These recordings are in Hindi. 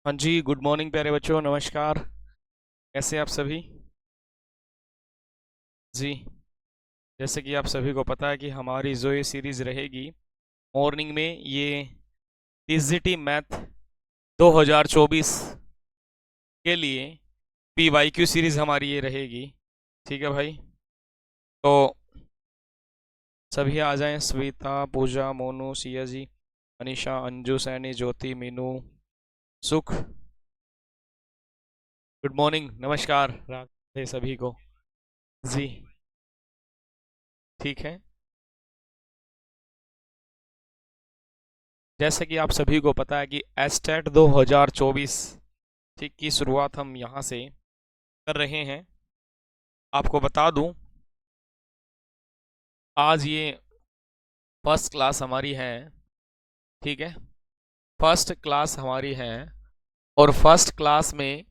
हाँ जी, गुड मॉर्निंग प्यारे बच्चों, नमस्कार। कैसे आप सभी? जी, जैसे कि आप सभी को पता है कि हमारी जो ये सीरीज़ रहेगी मॉर्निंग में, ये टीजीटी मैथ 2024 के लिए पीवाईक्यू सीरीज़ हमारी ये रहेगी। ठीक है भाई, तो सभी आ जाएं। श्वेता, पूजा, मोनू, सिया जी, अनीशा, अंजू, सैनी, ज्योति, मीनू, सुख। गुड मॉर्निंग, नमस्कार राधे सभी को। जी, ठीक है। जैसे कि आप सभी को पता है कि एस्टेट 2024 ठीक की शुरुआत हम यहाँ से कर रहे हैं। आपको बता दूं, आज ये फर्स्ट क्लास हमारी है। ठीक है, फर्स्ट क्लास हमारी है। और फर्स्ट क्लास में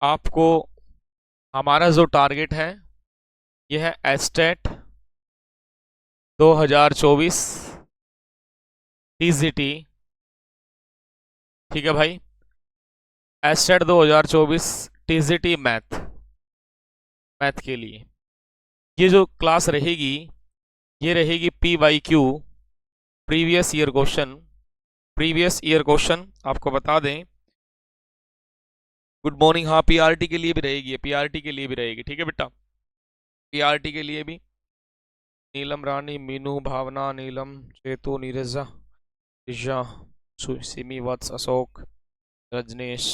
आपको हमारा जो टारगेट है यह है एस्टेट 2024 टीजीटी। ठीक है भाई, एस्टेट 2024 टीजीटी मैथ मैथ के लिए ये जो क्लास रहेगी ये रहेगी PYQ, previous year question. Previous year question आपको बता दें। Good morning. हाँ, पीआरटी के लिए भी रहेगी, पीआरटी के लिए भी रहेगी। ठीक है बेटा, पीआरटी के लिए भी नीलम, रानी, मीनू, भावना, नीलम, चेतु, नीरजा, ईशा, सिमी, वत्स, अशोक, रजनेश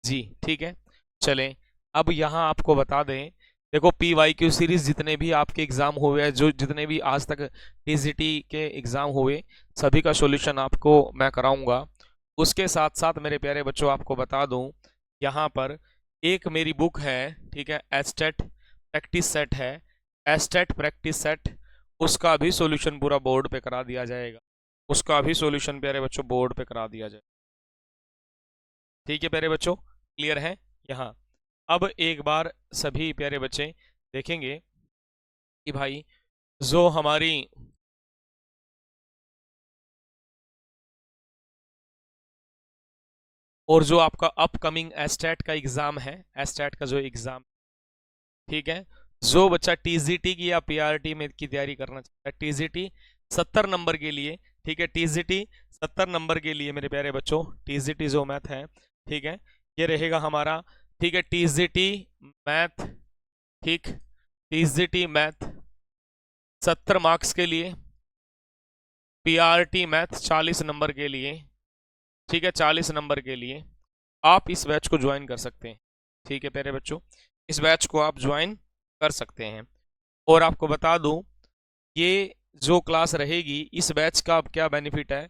जी। ठीक है, चलें। अब यहाँ आपको बता दें, देखो पीवाईक्यू सीरीज जितने भी आपके एग्जाम हुए हैं, जो जितने भी आज तक टीजीटी के एग्जाम हुए, सभी का सॉल्यूशन आपको मैं कराऊंगा। उसके साथ साथ मेरे प्यारे बच्चों आपको बता दूं, यहाँ पर एक मेरी बुक है, ठीक है, एस्टेट प्रैक्टिस सेट है, एस्टेट प्रैक्टिस सेट। उसका भी सॉल्यूशन पूरा बोर्ड पे करा दिया जाएगा। उसका भी सॉल्यूशन प्यारे बच्चों बोर्ड पे करा दिया जाए। ठीक है प्यारे बच्चों, क्लियर है यहाँ? अब एक बार सभी प्यारे बच्चे देखेंगे कि भाई जो हमारी और जो आपका अपकमिंग एस्टेट का एग्जाम है, एस्टेट का जो एग्जाम, ठीक है, जो बच्चा टीजीटी की या पीआरटी में की तैयारी करना चाहता है, टीजीटी 70 नंबर के लिए, ठीक है, टीजीटी 70 नंबर के लिए मेरे प्यारे बच्चों, टीजीटी जो मैथ है, ठीक है, ये रहेगा हमारा। ठीक है, टीजीटी मैथ, ठीक, टीजीटी मैथ 70 मार्क्स के लिए, पीआरटी मैथ 40 नंबर के लिए। ठीक है, 40 नंबर के लिए आप इस बैच को ज्वाइन कर सकते हैं। ठीक है प्यारे बच्चों, इस बैच को आप ज्वाइन कर सकते हैं। और आपको बता दूं, ये जो क्लास रहेगी इस बैच का क्या बेनिफिट है,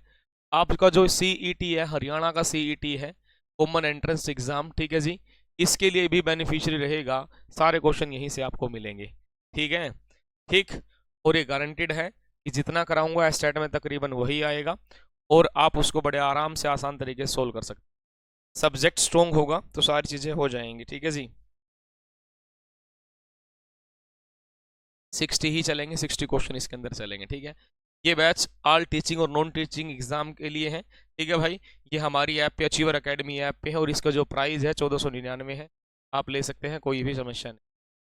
आपका जो सीईटी है, हरियाणा का सीईटी है, कॉमन एंट्रेंस एग्जाम, ठीक है जी, इसके लिए भी बेनिफिशियरी रहेगा। सारे क्वेश्चन यहीं से आपको मिलेंगे। ठीक है, ठीक। और ये गारंटेड है कि जितना कराऊंगा स्टेट में तकरीबन वही आएगा, और आप उसको बड़े आराम से आसान तरीके से सोल्व कर सकते हैं। सब्जेक्ट स्ट्रोंग होगा तो सारी चीजें हो जाएंगी। ठीक है जी, 60 ही चलेंगे, 60 क्वेश्चन इसके अंदर चलेंगे। ठीक है, ये बैच ऑल टीचिंग और नॉन टीचिंग एग्जाम के लिए है। ठीक है भाई, ये हमारी ऐप पे, अचीवर एकेडमी ऐप पे है, और इसका जो प्राइस है 1499 है। आप ले सकते हैं, कोई भी समस्या नहीं।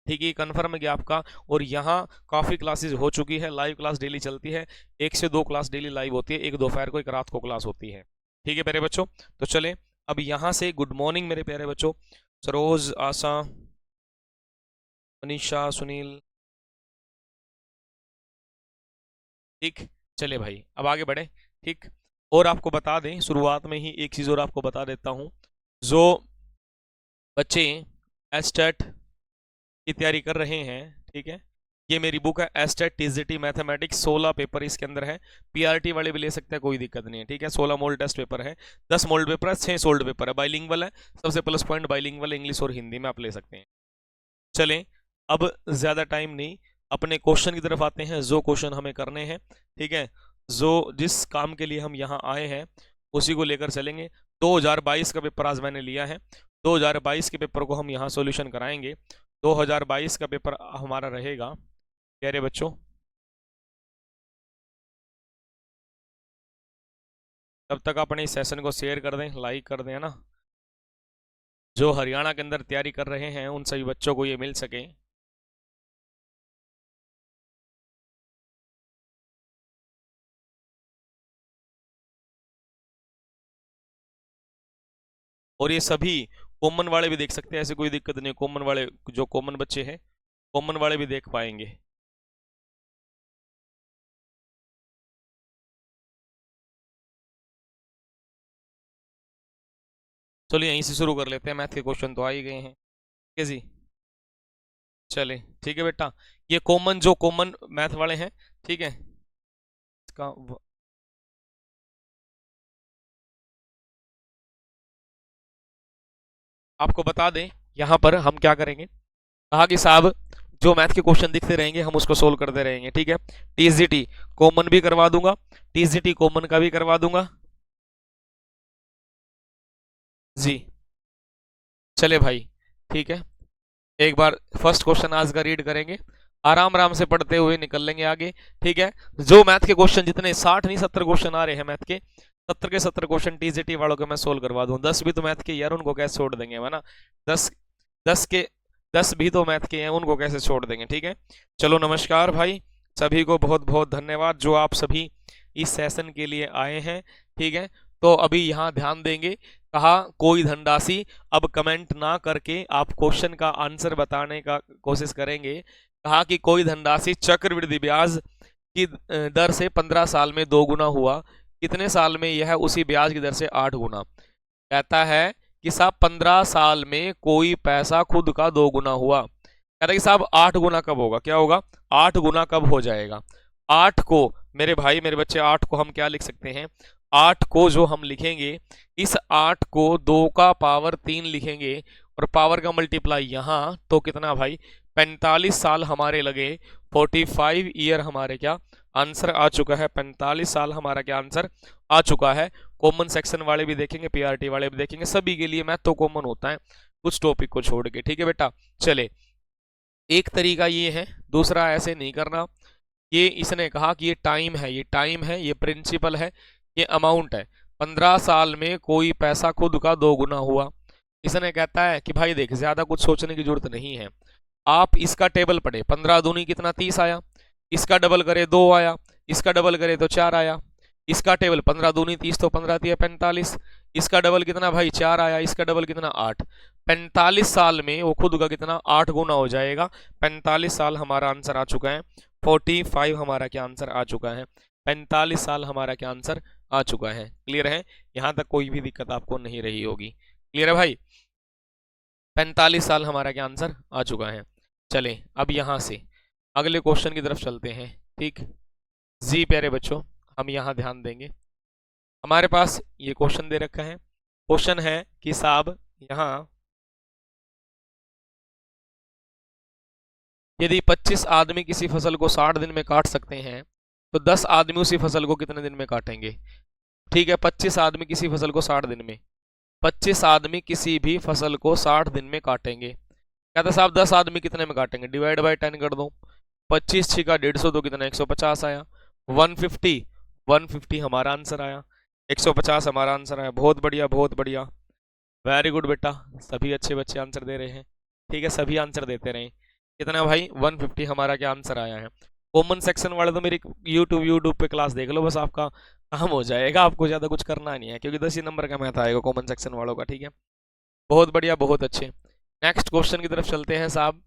ठीक है, कंफर्म है कि आपका। और यहाँ काफ़ी क्लासेस हो चुकी है, लाइव क्लास डेली चलती है, 1 से 2 क्लास डेली लाइव होती है, एक दोपहर को एक रात को क्लास होती है। ठीक है प्यारे बच्चों, तो चलें अब यहाँ से। गुड मॉर्निंग मेरे प्यारे बच्चों, सरोज, आशा, मनीषा, सुनील, ठीक। चले भाई, अब आगे बढ़े। ठीक, और आपको बता दें शुरुआत में ही एक चीज़ और आपको बता देता हूँ, जो बच्चे एस्टेट की तैयारी कर रहे हैं, ठीक है, ये मेरी बुक है एस्टेट टीजीटी मैथमेटिक्स, 16 पेपर इसके अंदर है। पीआरटी वाले भी ले सकते हैं, कोई दिक्कत नहीं है। ठीक है, 16 मोल्ड टेस्ट पेपर है, 10 मोल्ड पेपर है, 6 सोल्ड पेपर है, बाइलिंगुअल है। सबसे प्लस पॉइंट बाइलिंगुअल, इंग्लिश और हिंदी में आप ले सकते हैं। चलें, अब ज़्यादा टाइम नहीं, अपने क्वेश्चन की तरफ आते हैं, जो क्वेश्चन हमें करने हैं। ठीक है, जो जिस काम के लिए हम यहाँ आए हैं उसी को लेकर चलेंगे। 2022 का पेपर आज मैंने लिया है, 2022 के पेपर को हम यहाँ सॉल्यूशन कराएंगे। 2022 का पेपर हमारा रहेगा प्यारे बच्चों, तब तक अपने इस सेशन को शेयर कर दें, लाइक कर दें, है ना। जो हरियाणा के अंदर तैयारी कर रहे हैं उन सभी बच्चों को ये मिल सके। और ये सभी कॉमन वाले भी देख सकते हैं, ऐसे कोई दिक्कत नहीं, कॉमन वाले जो कॉमन बच्चे हैं कॉमन वाले भी देख पाएंगे। चलिए यहीं से शुरू कर लेते हैं, मैथ के क्वेश्चन तो आ ही गए हैं। ठीक है जी, चले ठीक है बेटा। ये कॉमन जो कॉमन मैथ वाले हैं, ठीक है, इसका आपको बता दें यहाँ पर हम क्या करेंगे। कहा कि साहब जो मैथ के क्वेश्चन दिखते रहेंगे हम उसको सोल्व करते रहेंगे, ठीक है। टीजीटी कॉमन भी करवा दूंगा, टीजीटी कॉमन का भी करवा दूंगा जी। चले भाई, ठीक है, एक बार फर्स्ट क्वेश्चन आज का रीड करेंगे, आराम आराम से पढ़ते हुए निकल लेंगे आगे। ठीक है, जो मैथ के क्वेश्चन जितने 60 नहीं 70 क्वेश्चन आ रहे हैं मैथ के, 70 के 70 क्वेश्चन टीजीटी वालों के मैं सोल्व करवा दूं। 10 भी तो मैथ के यार, उनको कैसे छोड़ देंगे, है ना। 10 10 के 10 भी तो मैथ के हैं, उनको कैसे छोड़ देंगे। ठीक है, चलो नमस्कार भाई, सभी को बहुत बहुत धन्यवाद जो आप सभी इस सेशन के लिए आए हैं। ठीक है, तो अभी यहाँ ध्यान देंगे, कहा कोई धनराशि, अब कमेंट ना करके आप क्वेश्चन का आंसर बताने का कोशिश करेंगे। कहा कि कोई धनराशि चक्रवृद्धि ब्याज की दर से 15 साल में 2 गुना हुआ, कितने साल में यह उसी ब्याज की दर से 8 गुना। कहता है कि साहब 15 साल में कोई पैसा खुद का 2 गुना हुआ। कहता है कि साहब 8 गुना कब होगा, क्या होगा, 8 गुना कब हो जाएगा। 8 को मेरे भाई मेरे बच्चे 8 को हम क्या लिख सकते हैं, 8 को जो हम लिखेंगे, इस 8 को 2 का पावर 3 लिखेंगे और पावर का मल्टीप्लाई यहाँ, तो कितना भाई 45 साल हमारे लगे, 45 ईयर हमारे क्या आंसर आ चुका है, 45 साल हमारा क्या आंसर आ चुका है। कॉमन सेक्शन वाले भी देखेंगे, पीआरटी वाले भी देखेंगे, सभी के लिए मैथ तो कॉमन होता है कुछ टॉपिक को छोड़ के। ठीक है बेटा, चले एक तरीका ये है, दूसरा ऐसे नहीं करना। ये इसने कहा कि ये टाइम है, ये टाइम है, ये प्रिंसिपल है, ये अमाउंट है। 15 साल में कोई पैसा खुद का 2 गुना हुआ। इसने कहता है कि भाई देख, ज्यादा कुछ सोचने की जरूरत नहीं है, आप इसका टेबल पढ़े, 15 दूनी कितना 30 आया, इसका डबल करे 2 आया, इसका डबल करे तो 4 आया, इसका टेबल 15 दूनी 30 तो 15 दिया 45, इसका डबल कितना भाई 4 आया, इसका डबल कितना 8। 45 साल में वो खुद का कितना 8 गुना हो जाएगा। 45 साल हमारा आंसर आ चुका है, 45 हमारा क्या आंसर आ चुका है, 45 साल हमारा क्या आंसर आ चुका है। क्लियर है, यहां तक कोई भी दिक्कत आपको नहीं रही होगी। क्लियर है भाई, 45 साल हमारा क्या आंसर आ चुका है। चलें अब यहां से अगले क्वेश्चन की तरफ चलते हैं। ठीक जी प्यारे बच्चों, हम यहाँ ध्यान देंगे, हमारे पास ये क्वेश्चन दे रखा है। क्वेश्चन है कि साहब यहाँ यदि 25 आदमी किसी फसल को 60 दिन में काट सकते हैं, तो 10 आदमी उसी फसल को कितने दिन में काटेंगे। ठीक है, 25 आदमी किसी फसल को 60 दिन में, 25 आदमी किसी भी फसल को 60 दिन में काटेंगे। कहता साहब 10 आदमी कितने में काटेंगे, डिवाइड बाय 10 कर दो, 25 छिका 150 तो कितना 150 आया, 150 150 हमारा आंसर आया, 150 हमारा आंसर आया। बहुत बढ़िया बहुत बढ़िया, वेरी गुड बेटा, सभी अच्छे बच्चे आंसर दे रहे हैं। ठीक है, सभी आंसर देते रहे। कितना भाई 150 हमारा क्या आंसर आया है। कॉमन सेक्शन वाले तो मेरी यूट्यूब पे क्लास देख लो, बस आपका काम हो जाएगा, आपको ज़्यादा कुछ करना नहीं है, क्योंकि 10 ही नंबर का मैथ आएगा कॉमन सेक्शन वालों का। ठीक है, बहुत बढ़िया बहुत अच्छे। नेक्स्ट क्वेश्चन की तरफ चलते हैं साहब।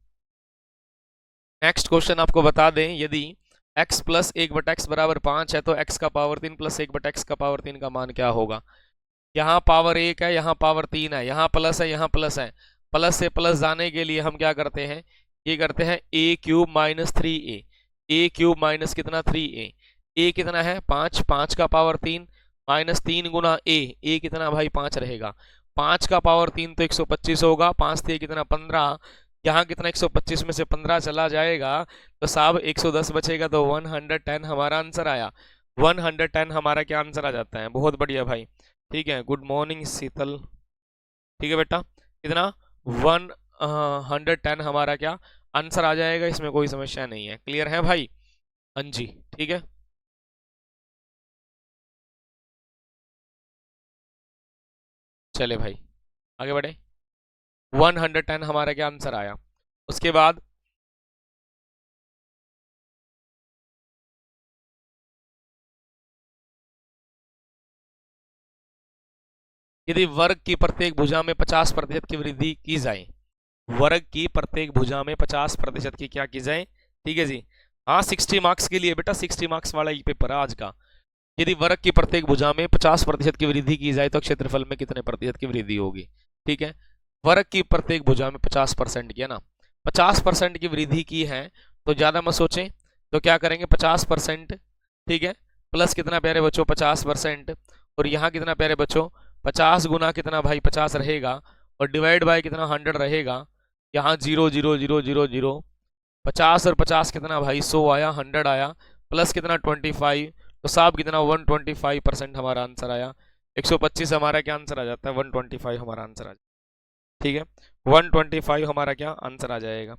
नेक्स्ट क्वेश्चन आपको बता दें, यदि x प्लस 1/x बराबर 5 है, तो x का पावर 3 प्लस 1/x का पावर 3 का मान क्या होगा। यहाँ पावर 1 है, यहाँ पावर 3 है, यहाँ प्लस है, यहाँ प्लस है। प्लस से प्लस जाने के लिए हम क्या करते हैं, ये करते हैं a cube minus 3a, a cube minus कितना 3a, a कितना है 5, 5 का पावर 3 माइनस 3 गुना a कितना भाई 5 रहेगा, 5 का पावर 3 तो 125 होगा, 5 से कितना 15, यहाँ कितना 125 में से 15 चला जाएगा तो साहब 110 बचेगा, तो 110 हमारा आंसर आया। 110 हमारा क्या आंसर आ जाता है, बहुत बढ़िया भाई। ठीक है, गुड मॉर्निंग शीतल। ठीक है बेटा, कितना 110 हमारा क्या आंसर आ जाएगा, इसमें कोई समस्या नहीं है। क्लियर है भाई, हाँ जी ठीक है। चले भाई आगे बढ़े। 110 हमारा क्या आंसर आया। उसके बाद यदि वर्ग की प्रत्येक भुजा में 50% की वृद्धि की जाए, वर्ग की प्रत्येक भुजा में 50% की क्या की जाए, ठीक है जी। हाँ 60 मार्क्स के लिए बेटा, 60 मार्क्स वाला ये पेपर है आज का। यदि वर्ग की प्रत्येक भुजा में 50% की वृद्धि की जाए तो क्षेत्रफल में कितने प्रतिशत की वृद्धि होगी, ठीक है। वर्ग की प्रत्येक भुजा में 50% की है ना, 50% की वृद्धि की है तो ज्यादा मत सोचें, तो क्या करेंगे 50%, ठीक है, प्लस कितना प्यारे बच्चों 50%, और यहाँ कितना प्यारे बच्चों 50 गुना कितना भाई 50 रहेगा, और डिवाइड बाय कितना 100 रहेगा, यहाँ 0 0 0 0 0, 50 और 50 कितना भाई 100 आया, 100 आया, प्लस कितना 25, तो साहब कितना 125% हमारा आंसर आया। 125 हमारा क्या आंसर आ जाता है, 125 हमारा आंसर आ जाता है, ठीक है। 125 हमारा क्या आंसर आ जाएगा,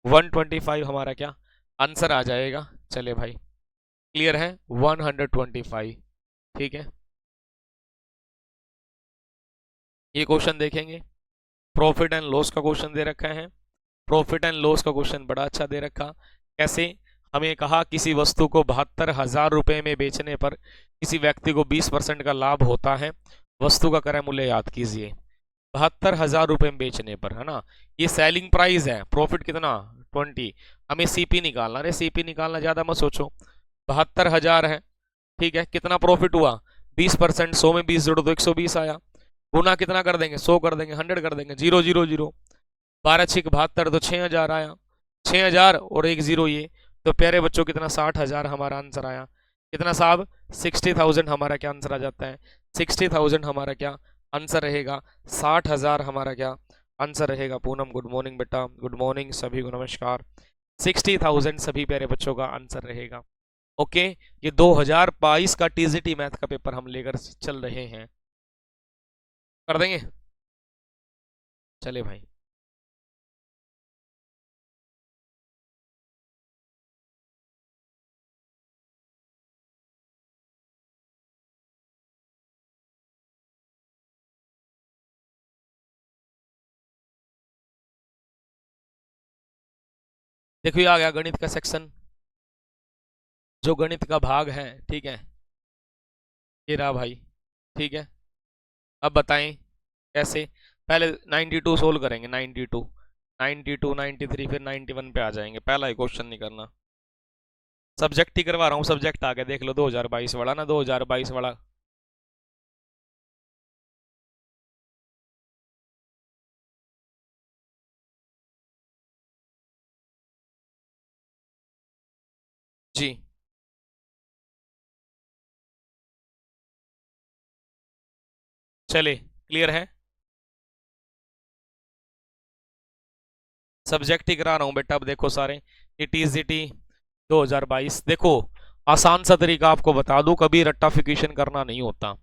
125 हमारा क्या आंसर आ जाएगा। चले भाई क्लियर है 125, ठीक है। ये क्वेश्चन देखेंगे, प्रॉफिट एंड लॉस का क्वेश्चन दे रखा है। प्रॉफिट एंड लॉस का क्वेश्चन बड़ा अच्छा दे रखा। कैसे, हमें कहा किसी वस्तु को 72,000 रुपए में बेचने पर किसी व्यक्ति को 20% का लाभ होता है। वस्तु का क्रय मूल्य याद कीजिए। 72,000 रुपए में बेचने पर, है ना, ये सेलिंग प्राइस है, प्रॉफिट कितना 20, हमें सीपी निकालना। अरे सीपी निकालना ज्यादा मत सोचो, 72,000 है, ठीक है, कितना प्रॉफिट हुआ 20%, 100 में 20 जोड़ो तो 120 आया, गुना कितना कर देंगे 100 कर देंगे, 100 कर देंगे, 0 0 0, 12 6 72 तो 6,000 आया, 6,000 और एक जीरो ये, तो प्यारे बच्चों कितना 60,000 हमारा आंसर आया। कितना साहब 60,000 हमारा क्या आंसर आ जाता है, 60,000 हमारा क्या आंसर रहेगा, 60,000 हमारा क्या आंसर रहेगा। पूनम गुड मॉर्निंग बेटा, गुड मॉर्निंग सभी को नमस्कार। 60,000 सभी प्यारे बच्चों का आंसर रहेगा। ओके, ये 2022 का टीजीटी मैथ का पेपर हम लेकर चल रहे हैं, कर देंगे। चले भाई देखो ये आ गया गणित का सेक्शन, जो गणित का भाग है, ठीक है, ये रहा भाई, ठीक है। अब बताएं कैसे, पहले 92 सोल्व करेंगे, 92 92 93 फिर 91 पे आ जाएंगे। पहला ही क्वेश्चन नहीं करना, सब्जेक्ट ही करवा रहा हूँ, सब्जेक्ट आगे देख लो 2022 वाला ना, 2022 वाला। जी चले क्लियर है, सब्जेक्ट ही करा रहा हूँ बेटा। अब देखो सारे, ये टीजीटी 2022, देखो आसान सा तरीका आपको बता दूं, कभी रट्टाफिकेशन करना नहीं होता।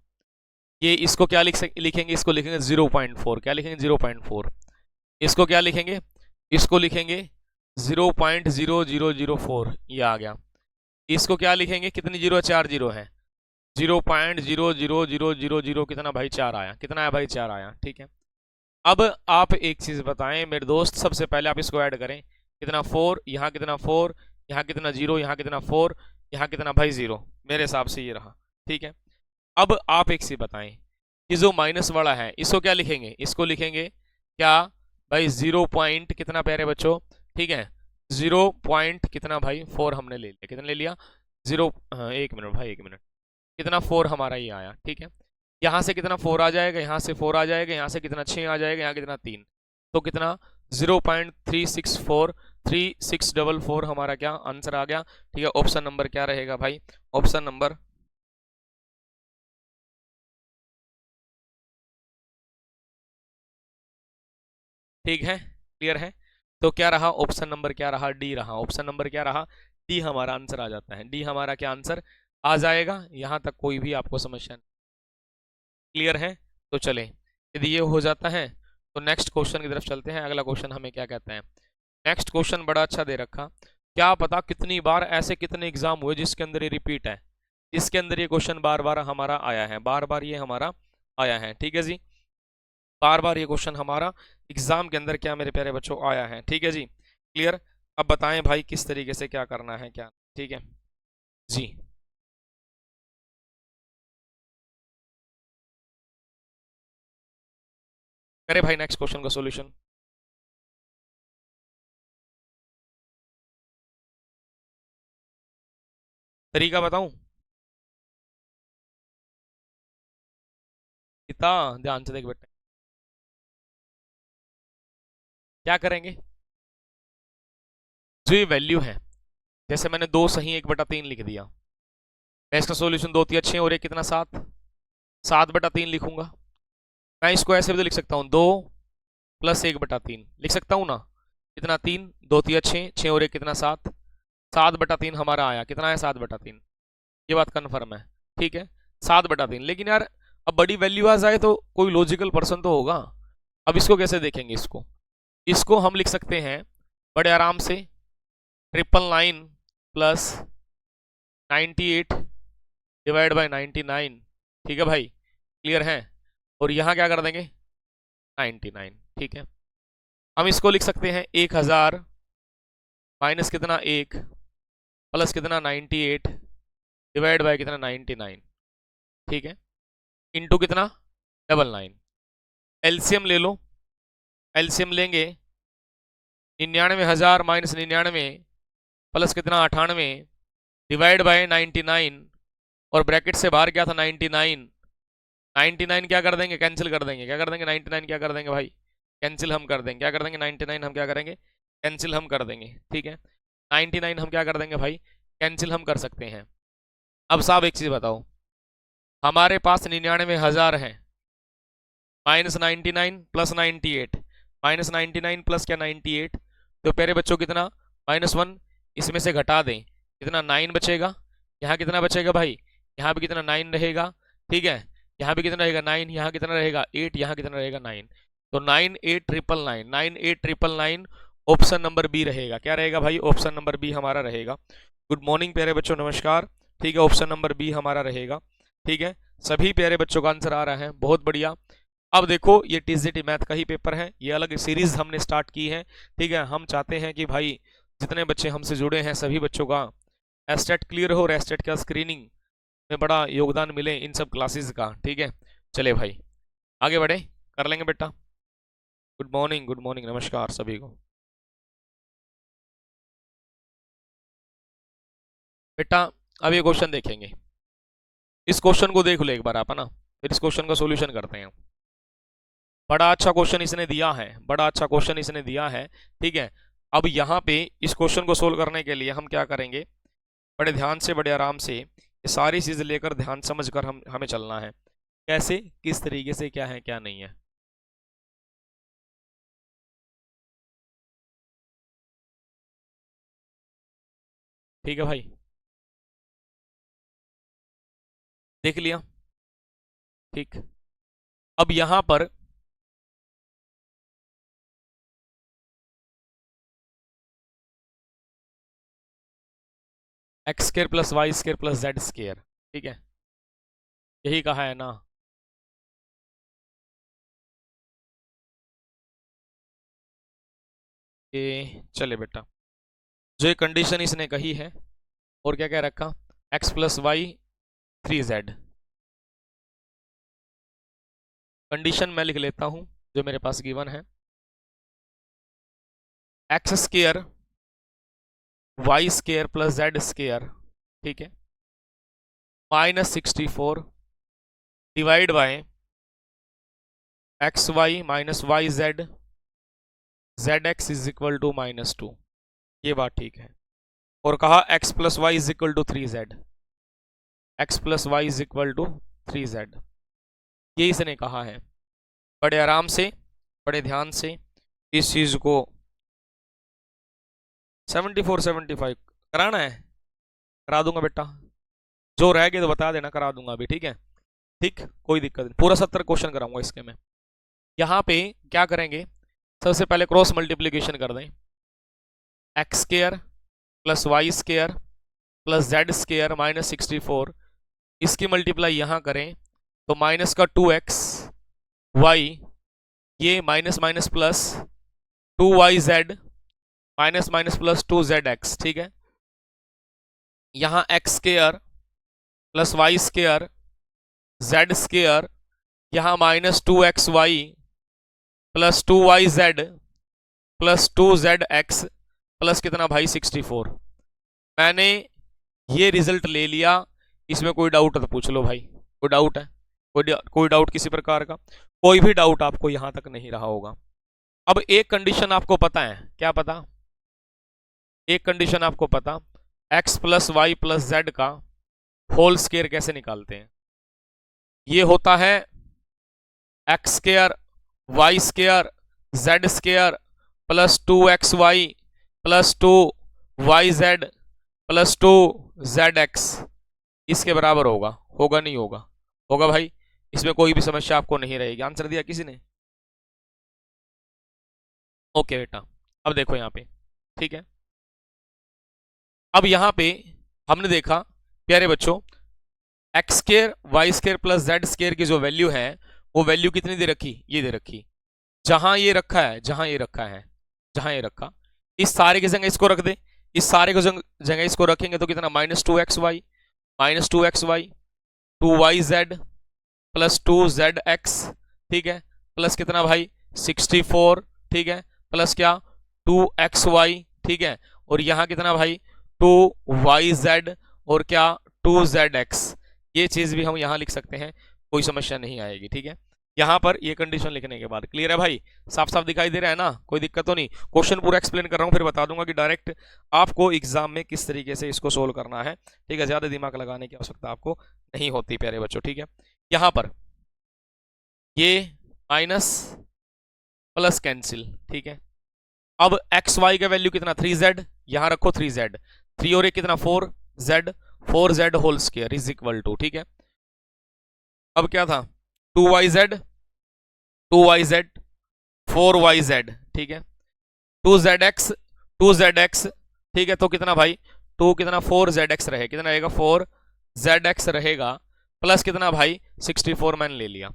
ये इसको क्या लिखेंगे, इसको लिखेंगे 0.4, क्या लिखेंगे 0.4, इसको क्या लिखेंगे, इसको लिखेंगे 0.0004, ये आ गया। इसको क्या लिखेंगे, कितनी जीरो, 4 जीरो है, 0.00000 कितना भाई 4 आया, कितना आया भाई 4 आया, ठीक है। अब आप एक चीज बताएं मेरे दोस्त, सबसे पहले आप इसको ऐड करें, कितना 4, यहाँ कितना 4, यहाँ कितना 0, यहाँ कितना 4, यहाँ कितना भाई 0, मेरे हिसाब से ये रहा, ठीक है। अब आप एक चीज बताएं, ये जो माइनस वाला है इसको क्या लिखेंगे, इसको लिखेंगे क्या भाई 0 पॉइंट कितना प्यारे बच्चों, ठीक है, 0 पॉइंट कितना भाई 4 हमने ले लिया, कितना ले लिया 0, हाँ 1 मिनट भाई 1 मिनट, कितना 4 हमारा ये आया, ठीक है। यहाँ से कितना 4 आ जाएगा, यहाँ से 4 आ जाएगा, यहाँ से कितना 6 आ जाएगा, यहाँ कितना 3, तो कितना 0.364 3644 हमारा क्या आंसर आ गया, ठीक है। ऑप्शन नंबर क्या रहेगा भाई, ऑप्शन नंबर, ठीक है क्लियर है। तो क्या रहा ऑप्शन नंबर, क्या रहा डी रहा, ऑप्शन नंबर क्या रहा, डी हमारा आंसर आ जाता है, डी हमारा क्या आंसर आ जाएगा। यहां तक कोई भी आपको समस्या क्लियर है। तो चलें, यदि ये हो जाता है तो नेक्स्ट क्वेश्चन की तरफ चलते हैं। अगला क्वेश्चन हमें क्या कहते हैं, नेक्स्ट क्वेश्चन बड़ा अच्छा दे रखा, क्या पता कितनी बार ऐसे कितने एग्जाम हुए जिसके अंदर ये रिपीट है, इसके अंदर ये क्वेश्चन बार बार हमारा आया है, बार बार ये हमारा आया है, ठीक है जी। बार बार ये क्वेश्चन हमारा एग्जाम के अंदर क्या मेरे प्यारे बच्चों आया है। ठीक है जी, क्लियर। अब बताएं भाई किस तरीके से क्या करना है क्या। ठीक है जी, करे भाई नेक्स्ट क्वेश्चन का सॉल्यूशन। तरीका बताऊं? इतना ध्यान से देख बेटे, क्या करेंगे, जो ये वैल्यू है, जैसे मैंने 2 सही 1/3 लिख दिया, मैं इसका सॉल्यूशन 2 3 6 और एक कितना 7, 7/3 लिखूंगा। मैं इसको ऐसे भी तो लिख सकता हूँ, 2 + 1/3 लिख सकता हूँ ना, कितना 3, 2 3 6, 6 और एक कितना 7, 7/3 हमारा आया, कितना है 7/3, ये बात कन्फर्म है। ठीक है 7/3, लेकिन यार अब बड़ी वैल्यू आ जाए तो कोई लॉजिकल पर्सन तो होगा। अब इसको कैसे देखेंगे, इसको इसको हम लिख सकते हैं बड़े आराम से, 999 प्लस 98 डिवाइड बाई 99। ठीक है भाई, क्लियर है। और यहाँ क्या कर देंगे 99। ठीक है, हम इसको लिख सकते हैं 1000 माइनस कितना 1 प्लस कितना 98 डिवाइड बाई कितना 99। ठीक है, इंटू कितना 99। एलसीएम ले लो, एलसीएम लेंगे 99,000 माइनस 99 प्लस कितना 98 डिवाइड बाय 99, और ब्रैकेट से बाहर क्या था 99। 99 क्या कर देंगे, कैंसिल कर देंगे, क्या कर देंगे 99 क्या कर देंगे भाई, कैंसिल हम कर देंगे, क्या कर देंगे 99 हम क्या करेंगे, कैंसिल हम कर देंगे। ठीक है 99 हम क्या कर देंगे भाई, कैंसिल हम कर सकते हैं। अब साहब एक चीज बताओ, हमारे पास 99,000 है माइनस 99 प्लस 98, माइनस 99 प्लस क्या 98, तो प्यारे बच्चों कितना -1, इसमें से घटा दें कितना 9 बचेगा, यहाँ कितना बचेगा भाई, यहाँ भी कितना 9 रहेगा। ठीक है, यहाँ भी कितना रहेगा 9, यहाँ कितना रहेगा 8, यहाँ कितना रहेगा 9, तो 98999, 98999 ऑप्शन नंबर बी रहेगा। क्या रहेगा भाई, ऑप्शन नंबर बी हमारा रहेगा। गुड मॉर्निंग प्यारे बच्चों, नमस्कार। ठीक है, ऑप्शन नंबर बी हमारा रहेगा। ठीक है, सभी प्यारे बच्चों का आंसर आ रहा है, बहुत बढ़िया। अब देखो ये टीजीटी मैथ का ही पेपर है, ये अलग सीरीज हमने स्टार्ट की है। ठीक है, हम चाहते हैं कि भाई जितने बच्चे हमसे जुड़े हैं सभी बच्चों का एस्टेट क्लियर हो और एस्टेट का स्क्रीनिंग में बड़ा योगदान मिले इन सब क्लासेस का। ठीक है, चले भाई आगे बढ़े, कर लेंगे बेटा। गुड मॉर्निंग नमस्कार सभी को। बेटा अब ये क्वेश्चन देखेंगे, इस क्वेश्चन को देख लो एक बार आप ना, फिर इस क्वेश्चन का सोल्यूशन करते हैं। बड़ा अच्छा क्वेश्चन इसने दिया है, बड़ा अच्छा क्वेश्चन इसने दिया है। ठीक है, अब यहाँ पे इस क्वेश्चन को सोल्व करने के लिए हम क्या करेंगे, बड़े ध्यान से बड़े आराम से ये सारी चीज़ लेकर ध्यान समझ कर हमें चलना है, कैसे किस तरीके से क्या है क्या नहीं है। ठीक है भाई, देख लिया। ठीक, अब यहाँ पर x² plus y² plus z²। ठीक है, यही कहा है ना। ये चले बेटा, जो ये कंडीशन इसने कही है, और क्या क्या रखा, x plus Y 3z। Condition मैं लिख लेता हूं जो मेरे पास गिवन है, x² y² प्लस z²। ठीक है, -64 divide by xy minus yz zx is equal to -2। ये बात ठीक है, और कहा x plus y is equal to 3z, x plus y is equal to 3z, ये इसने कहा है। बड़े आराम से बड़े ध्यान से इस चीज को 74 75 कराना है, करा दूंगा बेटा, जो रह गए तो बता देना, करा दूंगा अभी। ठीक है, ठीक कोई दिक्कत नहीं, पूरा 70 क्वेश्चन कराऊंगा इसके में। यहाँ पे क्या करेंगे, सबसे पहले क्रॉस मल्टीप्लीकेशन कर दें, x² plus y² plus z² -64, इसकी मल्टीप्लाई यहाँ करें तो माइनस का 2x y ये minus minus plus 2yz minus minus plus 2zx, ठीक है। यहां X square plus Y square Z square, यहां minus 2xy plus 2yz plus 2zx plus कितना भाई 64। मैंने ये रिजल्ट ले लिया, इसमें कोई डाउट है तो पूछ लो भाई, कोई डाउट है? कोई डाउट किसी प्रकार का? कोई भी डाउट आपको यहां तक नहीं रहा होगा। अब एक कंडीशन आपको पता है, क्या पता? एक कंडीशन आपको पता, x plus y plus z का होल स्क्वायर कैसे निकालते हैं? ये होता है x square y square Z square plus 2xy plus 2yz plus 2zx, इसके बराबर होगा। होगा नहीं होगा? होगा भाई, इसमें कोई भी समस्या आपको नहीं रहेगी। आंसर दिया किसी ने? ओके बेटा, अब देखो यहाँ पे, ठीक है। अब यहाँ पे हमने देखा प्यारे बच्चों, x square y square plus z square की जो वैल्यू है, वो वैल्यू कितनी दे रखी? ये दे रखी। जहां ये रखा है, जहां ये रखा है, जहां ये रखा, इस सारे की जगह इसको रख दे। इस सारे की जगह इसको रखेंगे तो कितना? Minus 2xy minus 2xy 2yz plus 2zx, ठीक है, प्लस कितना भाई 64, ठीक है, प्लस क्या 2xy, ठीक है, और यहां कितना भाई 2yz और क्या 2zx। ये चीज भी हम यहां लिख सकते हैं, कोई समस्या नहीं आएगी, ठीक है। यहां पर ये कंडीशन लिखने के बाद क्लियर है भाई? साफ साफ दिखाई दे रहा है ना? कोई दिक्कत तो नहीं? क्वेश्चन पूरा एक्सप्लेन कर रहा हूं, फिर बता दूंगा कि डायरेक्ट आपको एग्जाम में किस तरीके से इसको सोल्व करना है, ठीक है। ज्यादा दिमाग लगाने की आवश्यकता आपको नहीं होती प्यारे बच्चों, ठीक है। यहां पर ये माइनस प्लस कैंसिल, ठीक है। अब एक्स वाई का वैल्यू कितना? 3z, यहां रखो 3z, 3 और एक कितना 4z, 4z whole square is equal to, ठीक है। अब क्या था 2yz 2yz 4yz, ठीक है, 2zx 2zx, ठीक है, तो कितना भाई 2 कितना 4zx रहे, कितना रहेगा 4zx रहेगा, प्लस कितना भाई 64 मैंने ले लिया।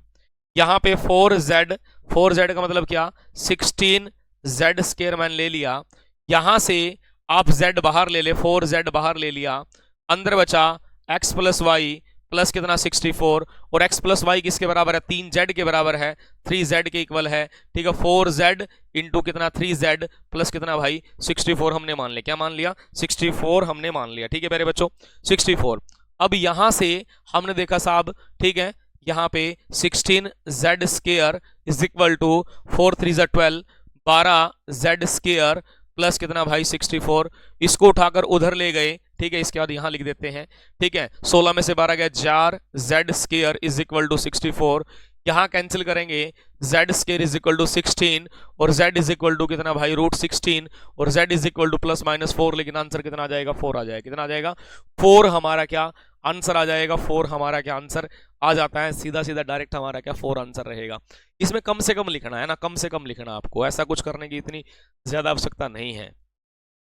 यहां पे 4z का मतलब क्या 16z स्क्वायर मैंने ले लिया। यहां से आप z बाहर ले ले, 4z बाहर ले लिया, अंदर बचा x प्लस वाई प्लस कितना 64, और x प्लस वाई किसके बराबर है? 3z के बराबर है, 3z के इक्वल है, ठीक है। 4z इंटू कितना 3z प्लस कितना भाई 64 हमने मान लिया। क्या मान लिया? 64 हमने मान लिया, ठीक है मेरे बच्चों 64। अब यहां से हमने देखा साहब, ठीक है, यहां पे 16z square is equal to 4 3 12, 12z square plus कितना भाई 64, इसको उठाकर उधर ले गए, ठीक है। इसके बाद यहां लिख देते हैं, ठीक है, 16 में से 12 गया 4, z square is equal to 64, यहां कैंसिल करेंगे, z square is equal to 16 और z इज इक्वल टू कितना भाई रूट 16 और z is equal two plus minus 4, लेकिन आंसर कितना आ जाएगा 4 आ जाएगा। कितना आ जाएगा 4 हमारा क्या आंसर आ जाएगा, 4 हमारा क्या आंसर आ जाता है, सीधा सीधा डायरेक्ट हमारा क्या 4 आंसर रहेगा। इसमें कम से कम लिखना है ना, कम से कम लिखना, आपको ऐसा कुछ करने की इतनी ज्यादा आवश्यकता नहीं है,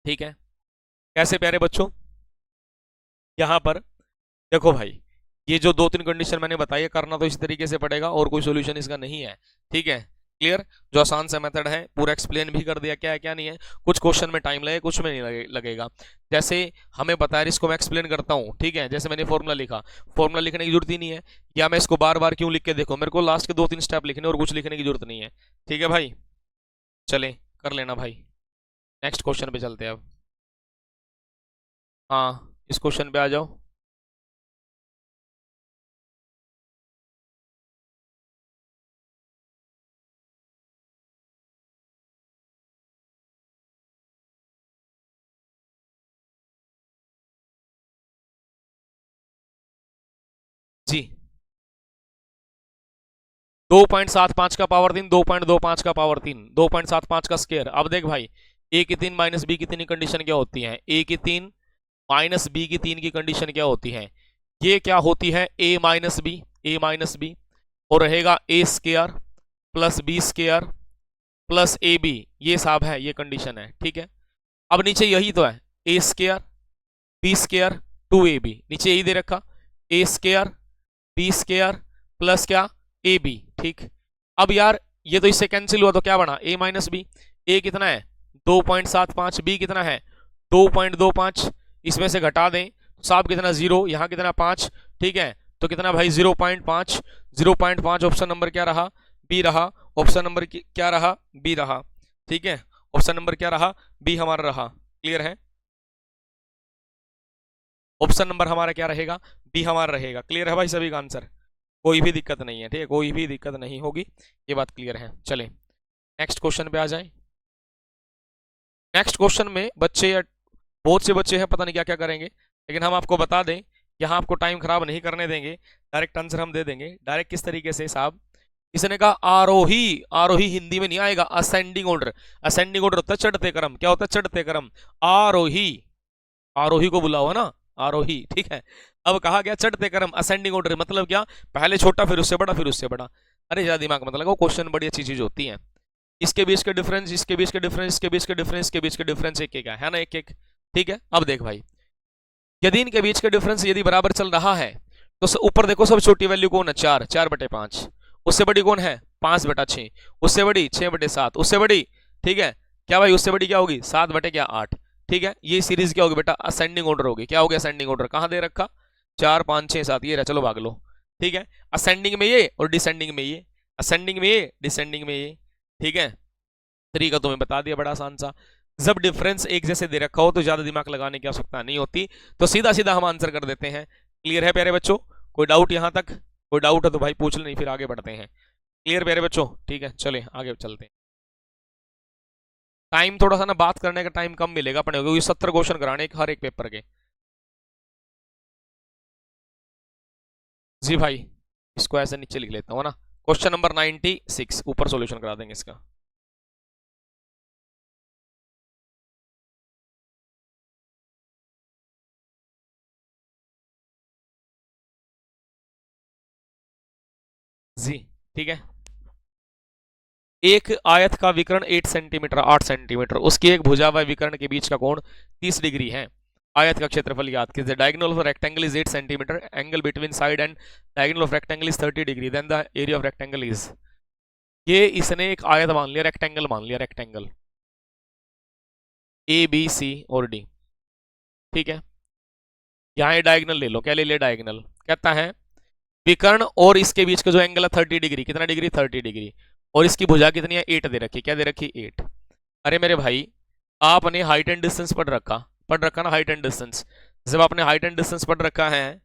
ठीक है। कैसे प्यारे बच्चों, यहां पर देखो भाई, ये जो 2-3 कंडीशन मैंने बताई है, करना तो इस तरीके से पड़ेगा और कोई सोल्यूशन इसका नहीं है, ठीक है। क्लियर? जो आसान सा मेथड है पूरा एक्सप्लेन भी कर दिया क्या है क्या नहीं है। कुछ क्वेश्चन में टाइम लगेगा, कुछ में नहीं लगेगा। जैसे हमें पता है, इसको मैं एक्सप्लेन करता हूँ, ठीक है। जैसे मैंने फॉर्मूला लिखा, फॉर्मूला लिखने की जरूरत ही नहीं है, या मैं इसको बार बार क्यों लिख के देखो, मेरे को लास्ट के 2-3 स्टेप लिखने और कुछ लिखने की जरूरत नहीं है, ठीक है भाई। चले कर लेना भाई, नेक्स्ट क्वेश्चन पे चलते हैं अब। हाँ, इस क्वेश्चन पे आ जाओ। जी 2.75 का पावर 3, 2.25 का पावर 3, 2.75 का स्क्वायर। अब देख भाई, a की 3 माइनस बी की 3 कंडीशन क्या होती है? a की 3 माइनस बी की 3 की कंडीशन क्या होती है? ये क्या होती है? a माइनस बी और रहेगा a square plus b square plus a b, ये साहब है, ये कंडीशन है, ठीक है। अब नीचे यही तो है, a square B square 2ab, नीचे यही दे रखा, a square B square plus क्या ए बी, ठीक। अब यार ये तो इससे कैंसिल हुआ तो क्या बना, a माइनस बी। a कितना है 2.75, b कितना है 2.25, इसमें से घटा दें तो साहब कितना 0, यहाँ कितना 5, ठीक है, तो कितना भाई 0.5, 0.5 ऑप्शन नंबर क्या रहा, बी रहा। ऑप्शन नंबर क्या रहा, बी रहा, ठीक है, ऑप्शन नंबर क्या रहा, बी हमारा रहा। क्लियर है, ऑप्शन नंबर हमारा क्या रहेगा, बी हमारा रहेगा। क्लियर है भाई सभी का आंसर, कोई भी दिक्कत नहीं है, ठीक है, कोई भी दिक्कत नहीं होगी, ये बात क्लियर है। चले नेक्स्ट क्वेश्चन पे आ जाए। नेक्स्ट क्वेश्चन में बच्चे या बहुत से बच्चे हैं पता नहीं क्या क्या करेंगे, लेकिन हम आपको बता दें, यहाँ आपको टाइम खराब नहीं करने देंगे, डायरेक्ट आंसर हम दे देंगे। डायरेक्ट किस तरीके से साहब, इसने कहा आरोही, आरोही हिंदी में नहीं आएगा, असेंडिंग ऑर्डर। असेंडिंग ऑर्डर होता है चढ़ते क्रम, क्या होता है चढ़ते क्रम, आरोही, आरोही को बुला हुआ ना, आरोही, ठीक है। अब कहा गया चढ़ते क्रम असेंडिंग ऑर्डर, मतलब क्या, पहले छोटा फिर उससे बड़ा फिर उससे बड़ा। अरे ज्यादा दिमाग मत लगाओ, क्वेश्चन बड़ी अच्छी चीज होती है। इसके बीच के डिफरेंस, इसके बीच के डिफरेंस, इसके बीच के डिफरेंस, इसके बीच के डिफरेंस एक एक है ना, एक एक, ठीक है। अब देख भाई, यदि इनके बीच के डिफरेंस यदि बराबर चल रहा है तो ऊपर देखो सब छोटी वैल्यू कौन है, 4, 4/5, उससे बड़ी कौन है 5/6, उससे बड़ी 6/7, उससे बड़ी, ठीक है, क्या भाई उससे बड़ी क्या होगी 7/8, ठीक है। ये सीरीज क्या होगी बेटा, असेंडिंग ऑर्डर होगी। क्या हो गया असेंडिंग ऑर्डर, कहां दे रखा, 4 5 6 7, ये रहा, चलो भाग लो, ठीक है। असेंडिंग में ये और डिसेंडिंग में ये, असेंडिंग में ये डिसेंडिंग में ये, ठीक है। तरीका तुम्हें बता दिया बड़ा आसान सा। जब डिफरेंस एक जैसे दे रखा हो तो ज्यादा दिमाग लगाने की आवश्यकता नहीं होती, तो सीधा सीधा हम आंसर कर देते हैं। क्लियर है प्यारे बच्चों, कोई डाउट यहां तक, कोई डाउट है तो भाई पूछ नहीं, फिर आगे बढ़ते हैं। क्लियर प्यारे बच्चों, ठीक है, चले आगे चलते हैं। टाइम थोड़ा सा ना बात करने का टाइम कम मिलेगा अपने को, क्योंकि 70 क्वेश्चन कराने हर एक पेपर के। जी भाई, इसको ऐसे नीचे लिख लेता हूँ ना, क्वेश्चन नंबर 96 ऊपर सॉल्यूशन करा देंगे इसका। जी, ठीक है। एक आयत का विकर्ण 8 सेंटीमीटर, उसकी एक भुजा व विकर्ण के बीच का कोण 30 डिग्री है। आयत का क्षेत्रफल याद कीजिए। Diagonal of rectangle is 8 centimetre, angle between side and diagonal of rectangle is 30 degree, then the area of rectangle is. ये इसने एक आयत मान लिया, रेक्टेंगल मान लिया, रेक्टेंगल ए बी सी और डी, ठीक है। यहाँ ये डायगोनल ले लो, क्या ले लिया डायगोनल, कहता है विकर्ण और इसके बीच का जो एंगल है 30 डिग्री, कितना डिग्री 30 डिग्री, और इसकी भुजा कितनी है 8 दे रखी, क्या दे रखी 8। अरे मेरे भाई, आपने हाइट एंड डिस्टेंस पढ़ रखा ना, हाइट एंड डिस्टेंस। जब आपने हाइट एंड डिस्टेंस पढ़ रखा है,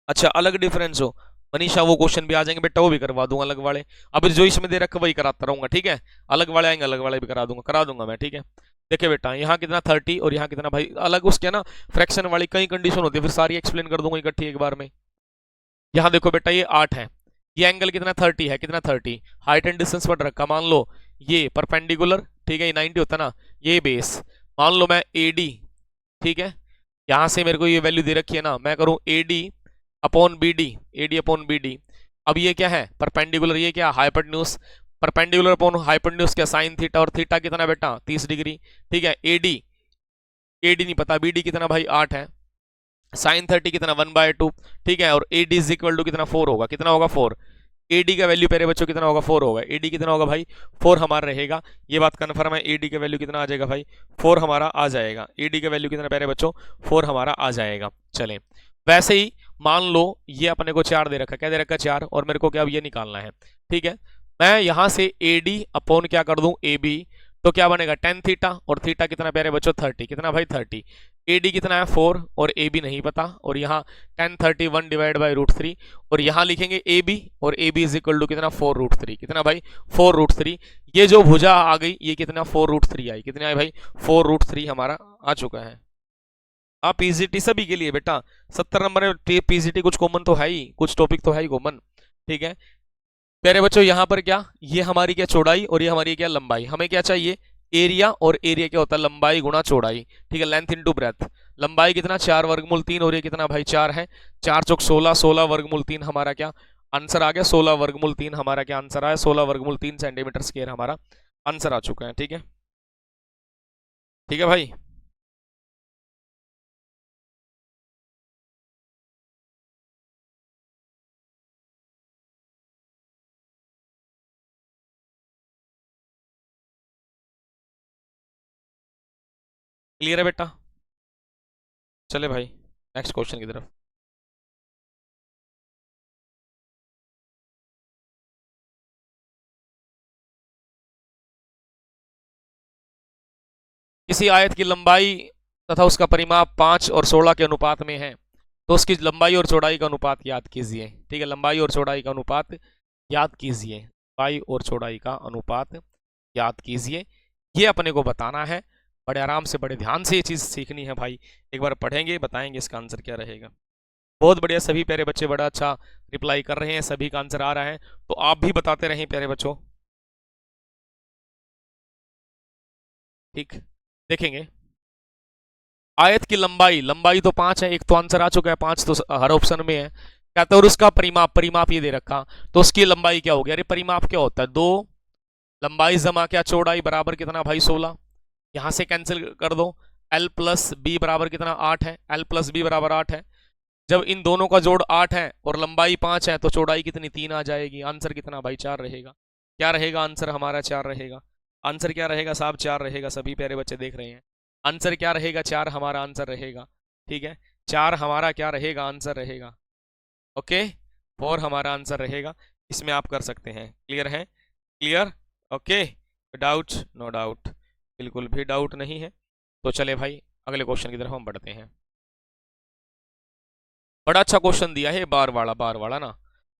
अच्छा अलग डिफरेंस हो, मनीषा वो क्वेश्चन भी आ जाएंगे बेटा, वो भी करवा दूंगा अलग वाले। अब जो इसमें दे रखा वही कराता रहूंगा, ठीक है। अलग वाले आएंगे, अलग वाले भी करा दूंगा मैं, ठीक है। देखिए बेटा, यहाँ कितना 30 और यहाँ कितना भाई, अलग उसके ना फ्रैक्शन वाली कई कंडीशन होती है, फिर सारी एक्सप्लेन कर दूंगा इकट्ठी एक बार में। यहाँ देखो बेटा, ये 8 है, ये एंगल कितना 30 है, कितना 30, हाइट एंड डिस्टेंस पढ़ रखा, मान लो ये परपेंडिकुलर, ठीक है, ये 90 होता ना, ये बेस, मान लो मैं AD, ठीक है, यहां से मेरे को ये वैल्यू दे रखी है ना, मैं करूं AD upon BD, AD upon BD। अब ये क्या है परपेंडिकुलर, ये क्या हाइपोटेन्यूज, परपेंडिकुलर अपॉन हाइपोटेन्यूज क्या साइन थीटा, और थीटा कितना बेटा 30 डिग्री, ठीक है। AD नहीं पता, BD कितना भाई 8 है, साइन 30 कितना 1/2, ठीक है, और AD इज इक्वल टू कितना 4 होगा, कितना होगा 4। AD का वैल्यू प्यारे बच्चों कितना होगा 4 होगा, AD कितना होगा भाई 4 हमारा रहेगा, ये बात कन्फर्म है। AD का वैल्यू कितना आ जाएगा भाई 4 हमारा आ जाएगा, AD का वैल्यू कितना प्यारे बच्चों 4 हमारा आ जाएगा। चलें, वैसे ही मान लो ये अपने को 4 दे रखा, क्या दे रखा 4, और मेरे को क्या अब ये निकालना है, ठीक है। मैं यहां से AD अपॉन क्या कर दूं AB, तो क्या बनेगा टेन थीटा, और थीटा कितना प्यारे बच्चों 30, कितना भाई 30। AD कितना है 4 और AB नहीं पता, और यहाँ टेन 31 डिवाइड बाई √3, और यहाँ लिखेंगे AB, और AB इज इक्वल टू कितना 4√3, कितना भाई 4√3। ये जो भुजा आ गई ये कितना 4√3 आई, कितने आई भाई 4√3 हमारा आ चुका है। आप पीजीटी सभी के लिए बेटा 70 नंबर में पीजीटी कुछ कॉमन तो है ही, कुछ टॉपिक तो है ही कॉमन, ठीक है। प्यारे बच्चों यहाँ पर क्या, ये हमारी क्या चौड़ाई और ये हमारी क्या लंबाई, हमें क्या चाहिए एरिया, और एरिया क्या होता है लंबाई गुणा चौड़ाई, ठीक है, लेंथ इनटू ब्रेथ। लंबाई कितना 4 वर्गमूल 3, और ये कितना भाई 4 है, 4 चौक 16, 16 वर्गमूल 3 हमारा क्या आंसर आ गया, 16 वर्गमूल 3 हमारा क्या आंसर आया, 16 वर्गमूल 3 सेंटीमीटर स्क्वायर हमारा आंसर आ चुका है, ठीक है। ठीक है भाई। क्लियर है बेटा? चले भाई नेक्स्ट क्वेश्चन की तरफ। किसी आयत की लंबाई तथा उसका परिमाप 5 और 16 के अनुपात में है, तो उसकी लंबाई और चौड़ाई का अनुपात याद कीजिए। ठीक है, लंबाई और चौड़ाई का अनुपात याद कीजिए। लंबाई और चौड़ाई का अनुपात याद कीजिए, ये अपने को बताना है। बड़े आराम से बड़े ध्यान से ये चीज़ सीखनी है भाई। एक बार पढ़ेंगे, बताएंगे इसका आंसर क्या रहेगा। बहुत बढ़िया, सभी प्यारे बच्चे बड़ा अच्छा रिप्लाई कर रहे हैं, सभी का आंसर आ रहा है, तो आप भी बताते रहें प्यारे बच्चों। ठीक, देखेंगे आयत की लंबाई, लंबाई तो 5 है, एक तो आंसर आ चुका है, 5 तो हर ऑप्शन में है। कहते हैं और उसका परिमाप, परिमाप ये दे रखा, तो उसकी लंबाई क्या होगी? अरे परिमाप क्या होता है? 2 लंबाई जमा क्या चौड़ाई बराबर कितना भाई? 16। यहां से कैंसिल कर दो, एल प्लस बी बराबर कितना? 8 है। एल प्लस बी बराबर 8 है। जब इन दोनों का जोड़ 8 है और लंबाई 5 है, तो चौड़ाई कितनी? 3 आ जाएगी। आंसर कितना भाई? 4 रहेगा। क्या रहेगा आंसर हमारा? 4 रहेगा। आंसर क्या रहेगा साहब? 4 रहेगा। सभी प्यारे बच्चे देख रहे हैं, आंसर क्या रहेगा? 4 हमारा आंसर रहेगा। ठीक है, 4 हमारा क्या रहेगा? आंसर रहेगा। ओके, 4 हमारा आंसर रहेगा। इसमें आप कर सकते हैं। क्लियर है? Clear? Okay, doubt? No doubt, बिल्कुल भी डाउट नहीं है। तो चले भाई अगले क्वेश्चन की तरफ हम बढ़ते हैं। बड़ा अच्छा क्वेश्चन दिया है, बार वाला, बार वाला ना।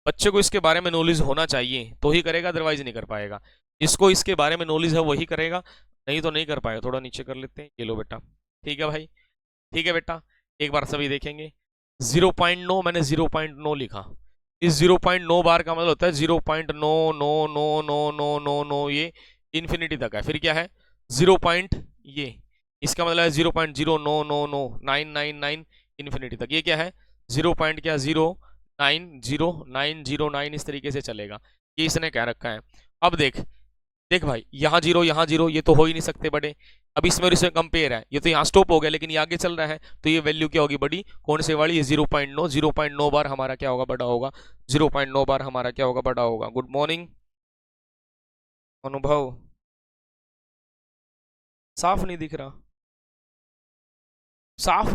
बच्चे को इसके बारे में नॉलेज होना चाहिए तो ही करेगा, अदरवाइज नहीं कर पाएगा। जिसको इसके बारे में नॉलेज है वही करेगा, नहीं तो नहीं कर पाएगा। थोड़ा नीचे कर लेते हैं, ये लो बेटा। ठीक है भाई, ठीक है बेटा। एक बार सभी देखेंगे, 0.9 मैंने 0.9 लिखा। इस 0.9 बार का मतलब होता है 0.9999999, ये इन्फिनिटी तक है। फिर क्या है? 0 पॉइंट, ये इसका मतलब है 0.0999999 इन्फिनिटी तक। ये क्या है? 0 पॉइंट क्या? 0.90909, इस तरीके से चलेगा। ये इसने क्या रखा है? अब देख, देख भाई, यहाँ जीरो यहाँ जीरो, ये तो हो ही नहीं सकते बड़े। अब इसमें और इसमें कंपेयर है, ये तो यहाँ स्टॉप हो गया लेकिन ये आगे चल रहा है, तो ये वैल्यू क्या होगी? बड़ी। कौन से वाली? ये 0.9। 0.9 बार हमारा क्या होगा? बड़ा होगा। 0.9 बार हमारा क्या होगा? बड़ा होगा। गुड मॉर्निंग अनुभव, साफ नहीं दिख रहा? साफ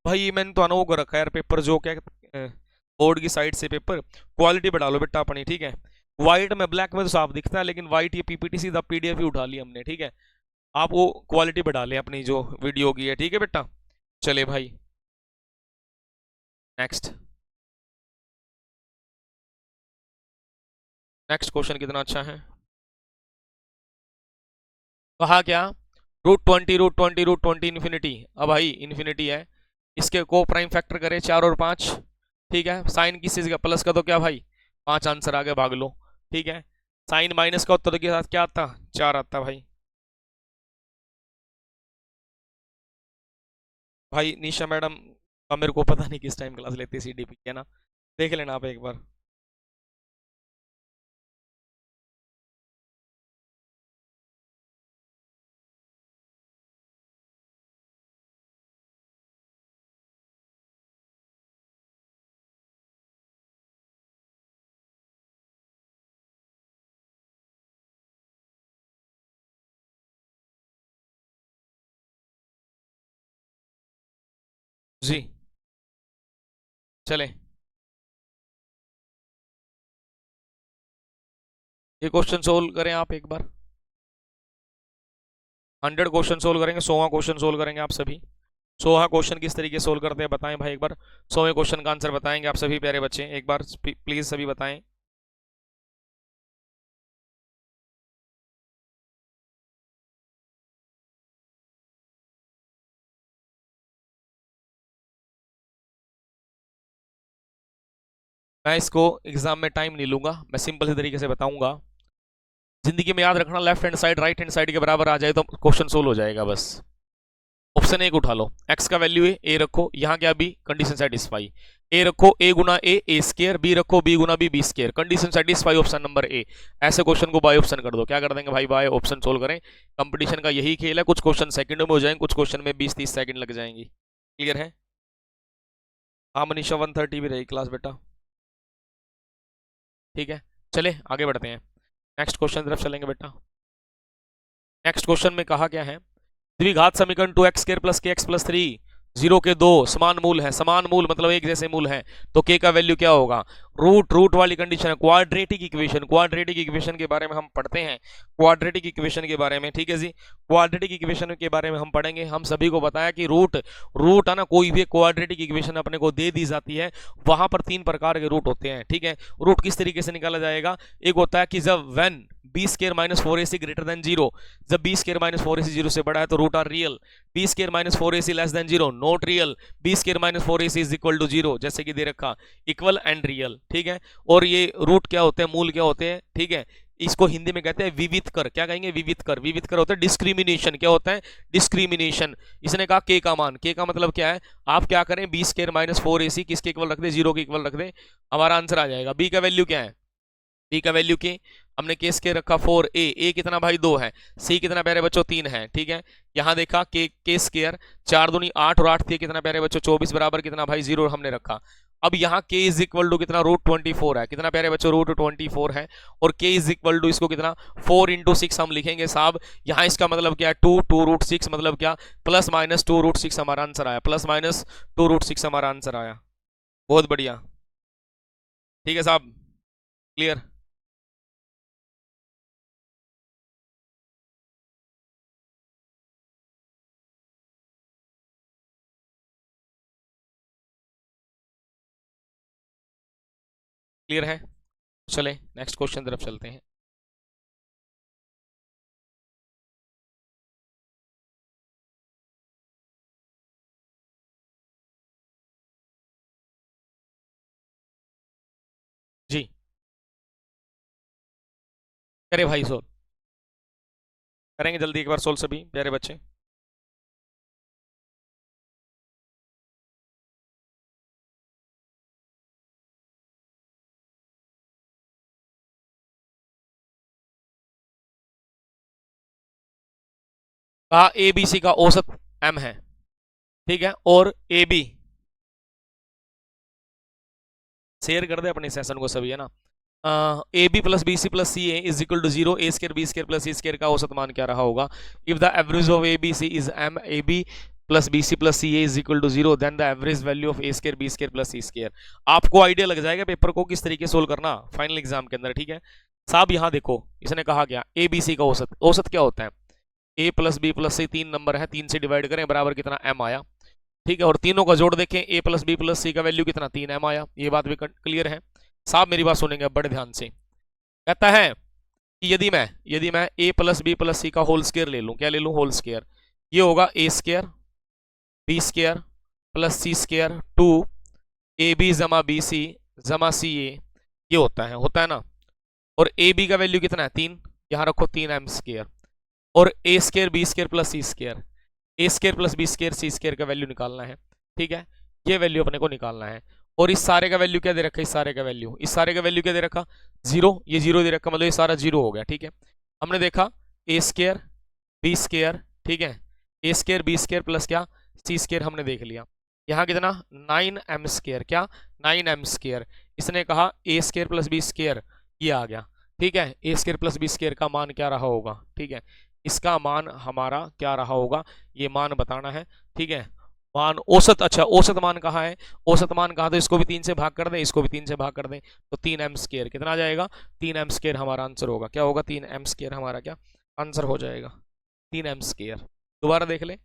भाई, मैंने तो अनुभव कर रखा है यार पेपर, जो क्या बोर्ड की साइड से पेपर क्वालिटी बढ़ा लो बेटा अपनी। ठीक है, व्हाइट में ब्लैक में तो साफ दिखता है, लेकिन व्हाइट ये पीपीटी सीधा पीडीएफ ही उठा ली हमने। ठीक है, आप वो क्वालिटी बढ़ा लें अपनी जो वीडियो की है। ठीक है बेटा, चले भाई नेक्स्ट। नेक्स्ट क्वेश्चन कितना अच्छा है। कहा क्या? √20 इन्फिनिटी। अब भाई इन्फिनिटी है, इसके को प्राइम फैक्टर करें 4 और 5। ठीक है, साइन किस चीज का? प्लस का, तो क्या भाई 5 आंसर आगे भाग लो। ठीक है, साइन माइनस का उत्तर के साथ क्या आता? 4 आता भाई। भाई निशा मैडम का मेरे को पता नहीं किस टाइम क्लास लेती है, सीडीपी है ना, देख लेना आप एक बार। जी, चले ये क्वेश्चन सोल्व करें आप एक बार। 100 क्वेश्चन सोल्व करेंगे, 100वां क्वेश्चन सोल्व करेंगे आप सभी। 100वां क्वेश्चन किस तरीके सोल्व करते हैं बताएं भाई एक बार। 100वें क्वेश्चन का आंसर बताएंगे आप सभी प्यारे बच्चे, एक बार प्लीज सभी बताएं। मैं इसको एग्जाम में टाइम नहीं लूंगा, मैं सिंपल से तरीके से बताऊंगा। जिंदगी में याद रखना, left hand side right hand side के बराबर आ जाए तो क्वेश्चन सोल्व हो जाएगा बस। ऑप्शन एक उठा लो, एक्स का वैल्यू ए रखो, यहाँ क्या? B, condition satisfy. ए रखो ए गुना ए स्केयर, बी रखो बी गुना B square, condition satisfy, option number A. ऐसे क्वेश्चन को बाय ऑप्शन कर दो। क्या कर देंगे भाई? बाय ऑप्शन सोल्व करें। कंपटीशन का यही खेल है, कुछ क्वेश्चन सेकंडों में हो जाएंगे, कुछ क्वेश्चन में 20-30 सेकंड लग जाएंगे। क्लियर है? हाँ मनीषा, 1:30 भी रही क्लास बेटा। ठीक है, चले आगे बढ़ते हैं, नेक्स्ट क्वेश्चन तरफ चलेंगे बेटा। नेक्स्ट क्वेश्चन में कहा क्या है? द्विघात समीकरण 2x स्क्वायर प्लस के एक्स प्लस 3 जीरो के दो समान मूल है, समान मूल मतलब एक जैसे मूल है, तो के का वैल्यू क्या होगा? रूट, रूट वाली कंडीशन है। क्वाड्रेटिक इक्वेशन, क्वाड्रेटिक इक्वेशन के बारे में हम पढ़ते हैं, क्वाड्रेटिक इक्वेशन के बारे में, ठीक है जी। क्वाड्रेटिक इक्वेशन के बारे में हम पढ़ेंगे। हम सभी को बताया कि रूट, रूट है ना, कोई भी क्वाड्रेटिक इक्वेशन अपने को दे दी जाती है, वहां पर 3 प्रकार के रूट होते हैं, ठीक है। रूट किस तरीके से निकाला जाएगा? एक होता है कि जब when b square minus 4ac greater than 0, जब बी स्क्वायर माइनस 4ac 0 से बड़ा है तो root are real. B square minus 4ac less than 0 not real. B square minus 4ac is equal to 0, जैसे कि दे रखा, इक्वल एंड रियल, ठीक है। और ये रूट क्या होते हैं, मूल क्या होते हैं, ठीक है। इसको हिंदी में कहते हैं विविध कर। क्या कहेंगे? विविध कर। विविध कर होता है डिस्क्रिमिनेशन। क्या होता है? डिस्क्रिमिनेशन। इसने कहा के का मान, के का मतलब क्या है? आप क्या करें, बी स्क्वायर माइनस 4ac किसके इक्वल रख दे? 0 के इक्वल रख दे, हमारा आंसर आ जाएगा। बी का वैल्यू क्या है? बी का वैल्यू के हमने केस के रखा 4a, ए कितना भाई 2 है, सी कितना प्यारे बच्चों 3 है, ठीक है। यहां देखा के स्क्वायर 4 दूनी 8 और 8 थी कितना प्यारे बच्चों 24 बराबर कितना भाई 0 हमने रखा। अब यहाँ k इज इक्वल टू कितना रूट 24 है, कितना प्यारे बच्चों रूट 24 है। और k इज इक्वल टू इसको कितना 4 इंटू 6 हम लिखेंगे साहब। यहाँ इसका मतलब क्या है 2 रूट 6 मतलब क्या प्लस माइनस 2 रूट 6 हमारा आंसर आया, प्लस माइनस 2 रूट 6 हमारा आंसर आया। बहुत बढ़िया, ठीक है साहब, क्लियर। क्लियर है, चले नेक्स्ट क्वेश्चन तरफ चलते हैं। जी करे भाई सोल्व करेंगे जल्दी एक बार सोल्व सभी प्यारे बच्चे। कहा ए बी सी का औसत m है, ठीक है। और ए बी शेयर कर दे अपने सेशन को सभी, है ना। A b plus B C plus C a is equal to 0, a square b square plus c square का औसत मान क्या रहा होगा? If the average of a b c is m, a b plus B C plus C a is equal to 0, then the average value of a square b square plus c square. आपको आइडिया लग जाएगा पेपर को किस तरीके सोल्व करना फाइनल एग्जाम के अंदर, ठीक है साहब। यहाँ देखो इसने कहा क्या, ए बी सी का औसत, औसत क्या होता है? ए प्लस बी प्लस सी 3 नंबर है, 3 से डिवाइड करें बराबर कितना m आया, ठीक है। और तीनों का जोड़ देखें, ए प्लस बी प्लस सी का वैल्यू कितना 3m आया। ये बात भी क्लियर है साहब, मेरी बात सुनेंगे बड़े ध्यान से। कहता है कि यदि मैं A plus B plus C का होल स्क्वायर ले लूं, क्या ले लूं? Whole square. ये होगा A square B square plus C square two A B जमा बी सी जमा सी ए, ये होता है ना। और ए बी का वैल्यू कितना है 3, यहां रखो 3m स्क्वायर। और ए square B square plus C square, A square plus b square C square का वैल्यू निकालना है, ठीक है। ये वैल्यू अपने को निकालना है। और इस सारे का वैल्यू क्या दे रखा है? इस सारे का वैल्यू क्या दे रखा? 0, ये 0 दे रखा, मतलब ये सारा 0 हो गया, ठीक है। हमने देखा ए स्क्वायर बी स्क्वायर, ठीक है, ए स्क्वायर बी स्क्वायर प्लस क्या सी स्क्वायर हमने देख लिया। यहाँ कितना 9m स्क्वायर, क्या 9m स्क्वायर। इसने कहा ए स्क्वायर प्लस बी स्क्वायर, ये आ गया, ठीक है। ए स्क्वायर प्लस बी स्क्वायर का मान क्या रहा होगा, ठीक है। इसका मान हमारा क्या रहा होगा, ये मान बताना है, ठीक है। मान औसत, अच्छा औसत मान कहाँ है? औसत मान कहा, तो इसको भी 3 से भाग कर दें, इसको भी 3 से भाग कर दें, तो 3m स्क्वायर कितना आ जाएगा? 3m स्क्वायर हमारा आंसर होगा। क्या होगा? 3m स्क्वायर हमारा क्या आंसर हो जाएगा? 3m square. दोबारा देख ले,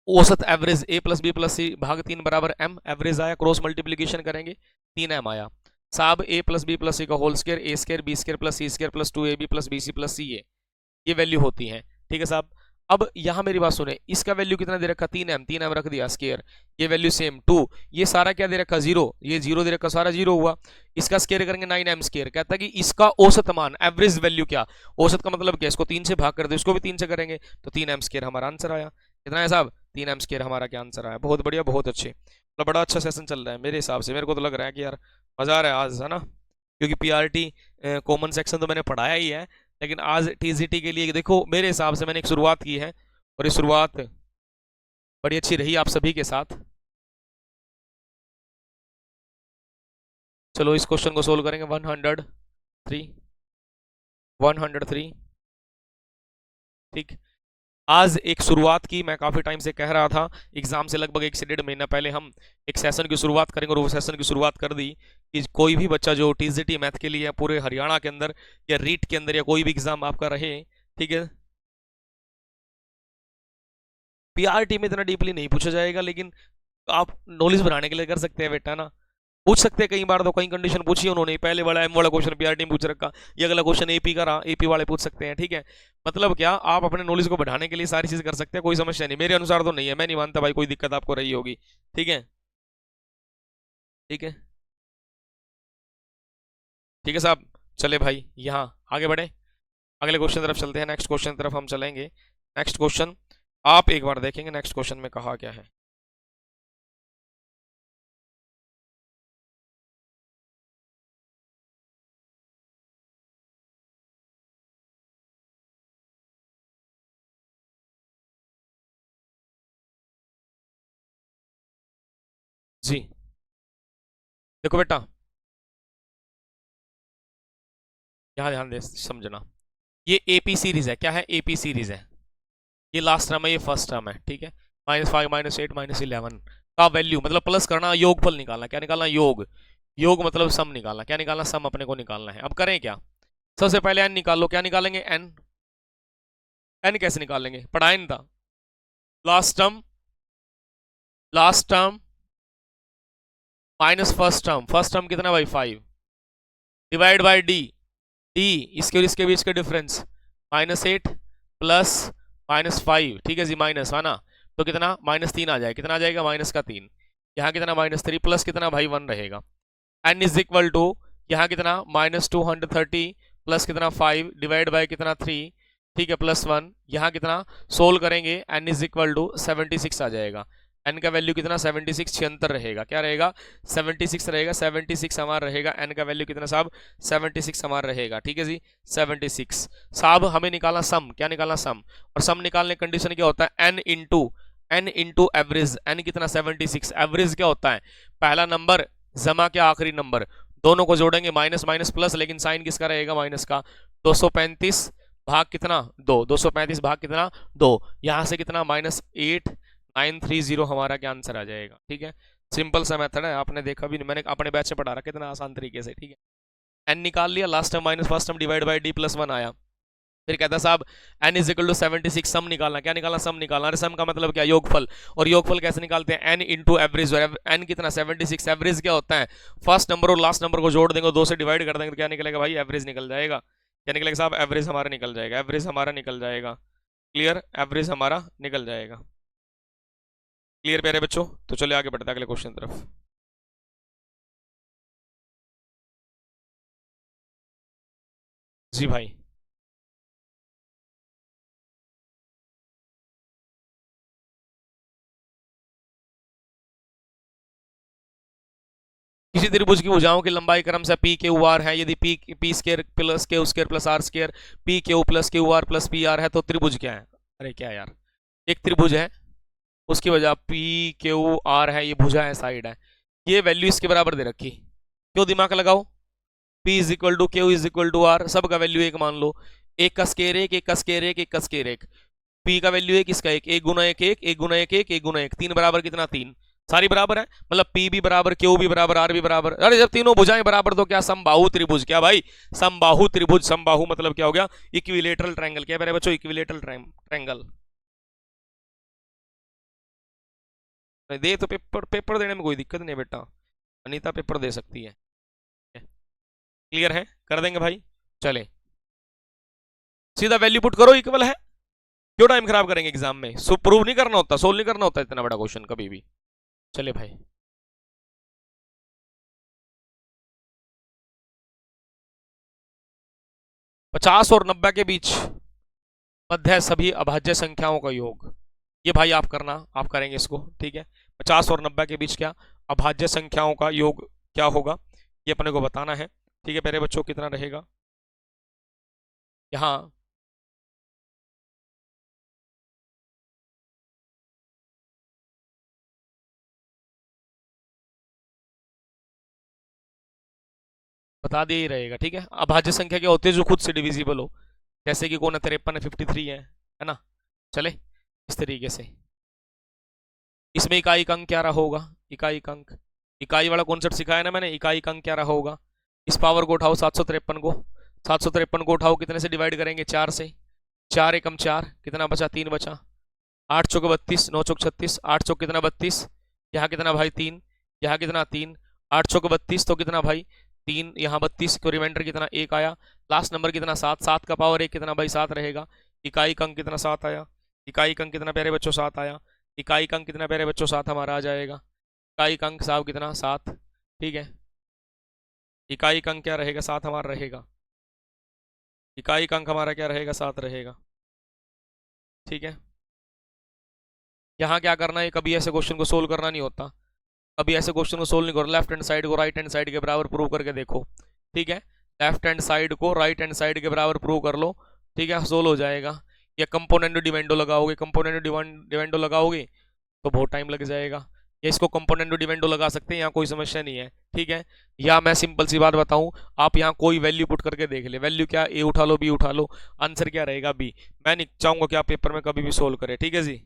औसत average A plus B plus C भाग 3 बराबर m, एवरेज आया, क्रॉस मल्टीप्लीकेशन करेंगे 3m आया साहब। A plus B plus C का whole square, A square B square plus C square plus 2ab plus B C plus C A, ये वैल्यू होती है, ठीक है साहब। अब यहां मेरी बात सुने, इसका वैल्यू कितना दे रखा? 3m रख दिया स्क्वायर, ये वैल्यू सेम 2, ये सारा क्या दे रखा 0, ये 0 दे रखा, सारा 0 हुआ। इसका स्क्वायर करेंगे 9m स्क्वायर, कहता है कि इसका औसत मान एवरेज वैल्यू क्या, औसत का मतलब क्या, इसको 3 से भाग कर दो, इसको भी 3 से करेंगे, तो 3m स्क्वायर हमारा आंसर आया। कितना है साहब? 3m स्क्वायर हमारा क्या आंसर आया। बहुत बढ़िया, बहुत अच्छे, मतलब बड़ा अच्छा सेशन चल रहा है मेरे हिसाब से। मेरे को तो लग रहा है कि यार मजा आ रहा है आज, है ना, क्योंकि पीआरटी कॉमन सेक्शन तो मैंने पढ़ाया ही है, लेकिन आज टीजीटी के लिए देखो मेरे हिसाब से मैंने एक शुरुआत की है, और ये शुरुआत बड़ी अच्छी रही आप सभी के साथ। चलो इस क्वेश्चन को सोल्व करेंगे। 103 103, ठीक। आज एक शुरुआत की, मैं काफी टाइम से कह रहा था, एग्जाम से लगभग 1 से 1.5 महीना पहले हम एक सेशन की शुरुआत करेंगे, और वो सेशन की शुरुआत कर दी कि कोई भी बच्चा जो टीजीटी मैथ के लिए या पूरे हरियाणा के अंदर या रीट के अंदर या कोई भी एग्जाम आपका रहे, ठीक है, पीआरटी में इतना डीपली नहीं पूछा जाएगा, लेकिन आप नॉलेज बढ़ाने के लिए कर सकते हैं बेटा ना, पूछ सकते हैं। कई बार तो कई कंडीशन पूछी है उन्होंने, पहले वाला एम वाला क्वेश्चन पीआरटी में पूछ रखा, ये अगला क्वेश्चन एपी का रहा, एपी वाले पूछ सकते हैं, ठीक है। मतलब क्या, आप अपने नॉलेज को बढ़ाने के लिए सारी चीज कर सकते हैं, कोई समस्या नहीं, मेरे अनुसार तो नहीं है, मैं नहीं मानता भाई कोई दिक्कत आपको रही होगी, ठीक है। ठीक है, ठीक है साहब, चले भाई यहाँ आगे बढ़े, अगले क्वेश्चन तरफ चलते हैं, नेक्स्ट क्वेश्चन तरफ हम चलेंगे। नेक्स्ट क्वेश्चन आप एक बार देखेंगे, नेक्स्ट क्वेश्चन में कहा क्या है। जी देखो बेटा, यहाँ ध्यान दे समझना, ये एपी सीरीज है, क्या है, एपी सीरीज है, ये लास्ट टर्म है, ये फर्स्ट टर्म है, ठीक है। -5 -8 -11 का वैल्यू मतलब प्लस करना, योगफल निकालना, क्या निकालना, योग, योग मतलब सम निकालना, क्या निकालना, सम अपने को निकालना है। अब करें क्या, सबसे पहले एन निकाल लो, क्या निकालेंगे, एन, एन कैसे निकालेंगे, पढ़ाए नहीं था, last term, last term minus first term कितना भाई 5, डिवाइड बाई डी, डी इसके और इसके बीच का डिफरेंस -8 प्लस -5, ठीक है जी, माइनस है ना, तो कितना -3 आ जाएगा, कितना आ जाएगा, -3, यहाँ कितना -3 प्लस कितना भाई 1 रहेगा, एन इज इक्वल टू यहाँ कितना -230 प्लस कितना 5 डिवाइड बाय कितना 3, ठीक है, +1, यहाँ कितना सोल्व करेंगे, एन इज इक्वल टू 76 आ जाएगा, एन का वैल्यू कितना 76, 76 रहेगा, क्या रहेगा 76 रहेगा, 76 हमारा रहेगा, एन का वैल्यू कितना साहब 76 हमारा रहेगा, ठीक है जी 76। साहब हमें निकालना सम, क्या निकालना सम, और सम निकालने कंडीशन क्या होता है, एन इंटू एवरेज, एन कितना 76, एवरेज क्या होता है, पहला नंबर जमा के आखिरी नंबर, दोनों को जोड़ेंगे, माइनस माइनस प्लस, लेकिन साइन किसका रहेगा, माइनस का, 235 भाग कितना 2, 235 भाग कितना 2, यहां से कितना -8930 हमारा क्या आंसर आ जाएगा, ठीक है। सिंपल सा मेथड है, आपने देखा भी नहीं, मैंने अपने बैच से पढ़ा रहा कितना आसान तरीके से, ठीक है। एन निकाल लिया, last time minus first time divide by D +1 आया, फिर कहता साहब n इज इक्वल टू 76, सम निकालना, क्या निकालना, सम निकालना, अरे सम का मतलब क्या, योगफल, और योगफल कैसे निकालते हैं, n इंटू एवरेज, और n कितना 76, एवरेज क्या होता है, फर्स्ट नंबर और लास्ट नंबर को जोड़ देंगे, 2 से डिवाइड कर देंगे, तो क्या निकलेगा भाई, एवरेज निकल जाएगा, क्या निकलेगा साहब, एवरेज हमारा निकल जाएगा, एवरेज हमारा निकल जाएगा, क्लियर, एवरेज हमारा निकल जाएगा, क्लियर प्यारे बच्चों। तो चलिए आगे बढ़ते हैं अगले क्वेश्चन तरफ। जी भाई, किसी त्रिभुज की भुजाओं की लंबाई क्रम से पी क्यू आर है, यदि p p square plus q square plus r square p q plus q r plus p r है, तो त्रिभुज क्या है, अरे क्या यार, एक त्रिभुज है, उसकी वजह पी क्यू आर है, ये भुजा है, साइड है, ये वैल्यू इसके बराबर दे रखी, क्यों दिमाग लगाओ, P is equal to q is equal to r, सबका वैल्यू एक मान लो, एक का स्केयर एक, एक का स्केयर एक, एक का स्केयर एक, P का वैल्यू एक, इसका एक गुना एक, एक गुना एक गुना एक, 3 बराबर कितना 3, सारी बराबर है, मतलब P भी बराबर, Q भी बराबर, R भी बराबर, अरे जब तीनों भुजाएं बराबर तो क्या समबाहु त्रिभुज, क्या भाई समबाहु त्रिभुज, समबाहु मतलब क्या हो गया, इक्विलेटरल ट्रायंगल, क्या मेरे बच्चों, इक्विलेटरल ट्रायंगल, दे तो पेपर, पेपर देने में कोई दिक्कत नहीं है बेटा, अनीता पेपर दे सकती है, क्लियर है, कर देंगे भाई, चले सीधा वैल्यू पुट करो, इक्वल है, क्यों टाइम खराब करेंगे एग्जाम में, सो प्रूव नहीं करना होता, सोल्व नहीं करना होता इतना बड़ा क्वेश्चन कभी भी, चले भाई। 50 और 90 के बीच मध्य सभी अभाज्य संख्याओं का योग, ये भाई आप करना, आप करेंगे इसको, ठीक है। 50 और 90 के बीच क्या अभाज्य संख्याओं का योग क्या होगा, ये अपने को बताना है, ठीक है मेरे बच्चों, कितना रहेगा यहाँ, बता दिया ही रहेगा, ठीक है। अभाज्य संख्या क्या होती है, जो खुद से डिविजिबल हो, जैसे कि कौन है 53 है 53 है ना, चले इस तरीके से। इसमें इकाई का अंक क्या रहा होगा, इकाई का अंक, इकाई वाला कॉन्सेप्ट सिखाया ना मैंने, इकाई का अंक क्या रहा होगा। इस पावर को उठाओ 753 को, 753 को उठाओ, कितने से डिवाइड करेंगे, 4 से, 4 एकम 4, कितना बचा, 3 बचा, 8 चौक 32, 9 चौक 36, 8 चौक कितना 32, यहाँ कितना भाई 3, यहाँ कितना 3, 8 चौक 32 तो कितना भाई 3, यहाँ 32 को रिमाइंडर कितना 1 आया, लास्ट नंबर कितना 7, 7 का पावर 1 कितना भाई 7 रहेगा, इकाई का अंक कितना 7 आया, इकाई का अंक कितना प्यारे बच्चों 7 आया, इकाई का अंक कितना प्यारे बच्चों 7 हमारा आ जाएगा, इकाई का अंक साहब कितना 7, ठीक है, इकाई का अंक क्या रहेगा 7 हमारा रहेगा, इकाई का अंक हमारा क्या रहेगा 7 रहेगा, ठीक है। यहाँ क्या करना है, कभी ऐसे क्वेश्चन को सोल्व करना नहीं होता, कभी ऐसे क्वेश्चन को सोल्व नहीं करो, लेफ्ट हैंड साइड को राइट हैंड साइड के बराबर प्रूव करके देखो, ठीक है, लेफ्ट हैंड साइड को राइट हैंड साइड के बराबर प्रूव कर लो, ठीक है, सोल्व हो जाएगा। या कंपोनेंट डिवेंडो लगाओगे, कंपोनेंट डिवेंडो लगाओगे तो बहुत टाइम लग जाएगा, या इसको कंपोनेंट डिवेंडो लगा सकते हैं, यहाँ कोई समस्या नहीं है, ठीक है। या मैं सिंपल सी बात बताऊं, आप यहाँ कोई वैल्यू पुट करके देख ले, वैल्यू क्या, ए उठा लो, बी उठा लो, आंसर क्या रहेगा बी। मैं नहीं चाहूंगा कि आप पेपर में कभी भी सोल्व करें, ठीक है जी।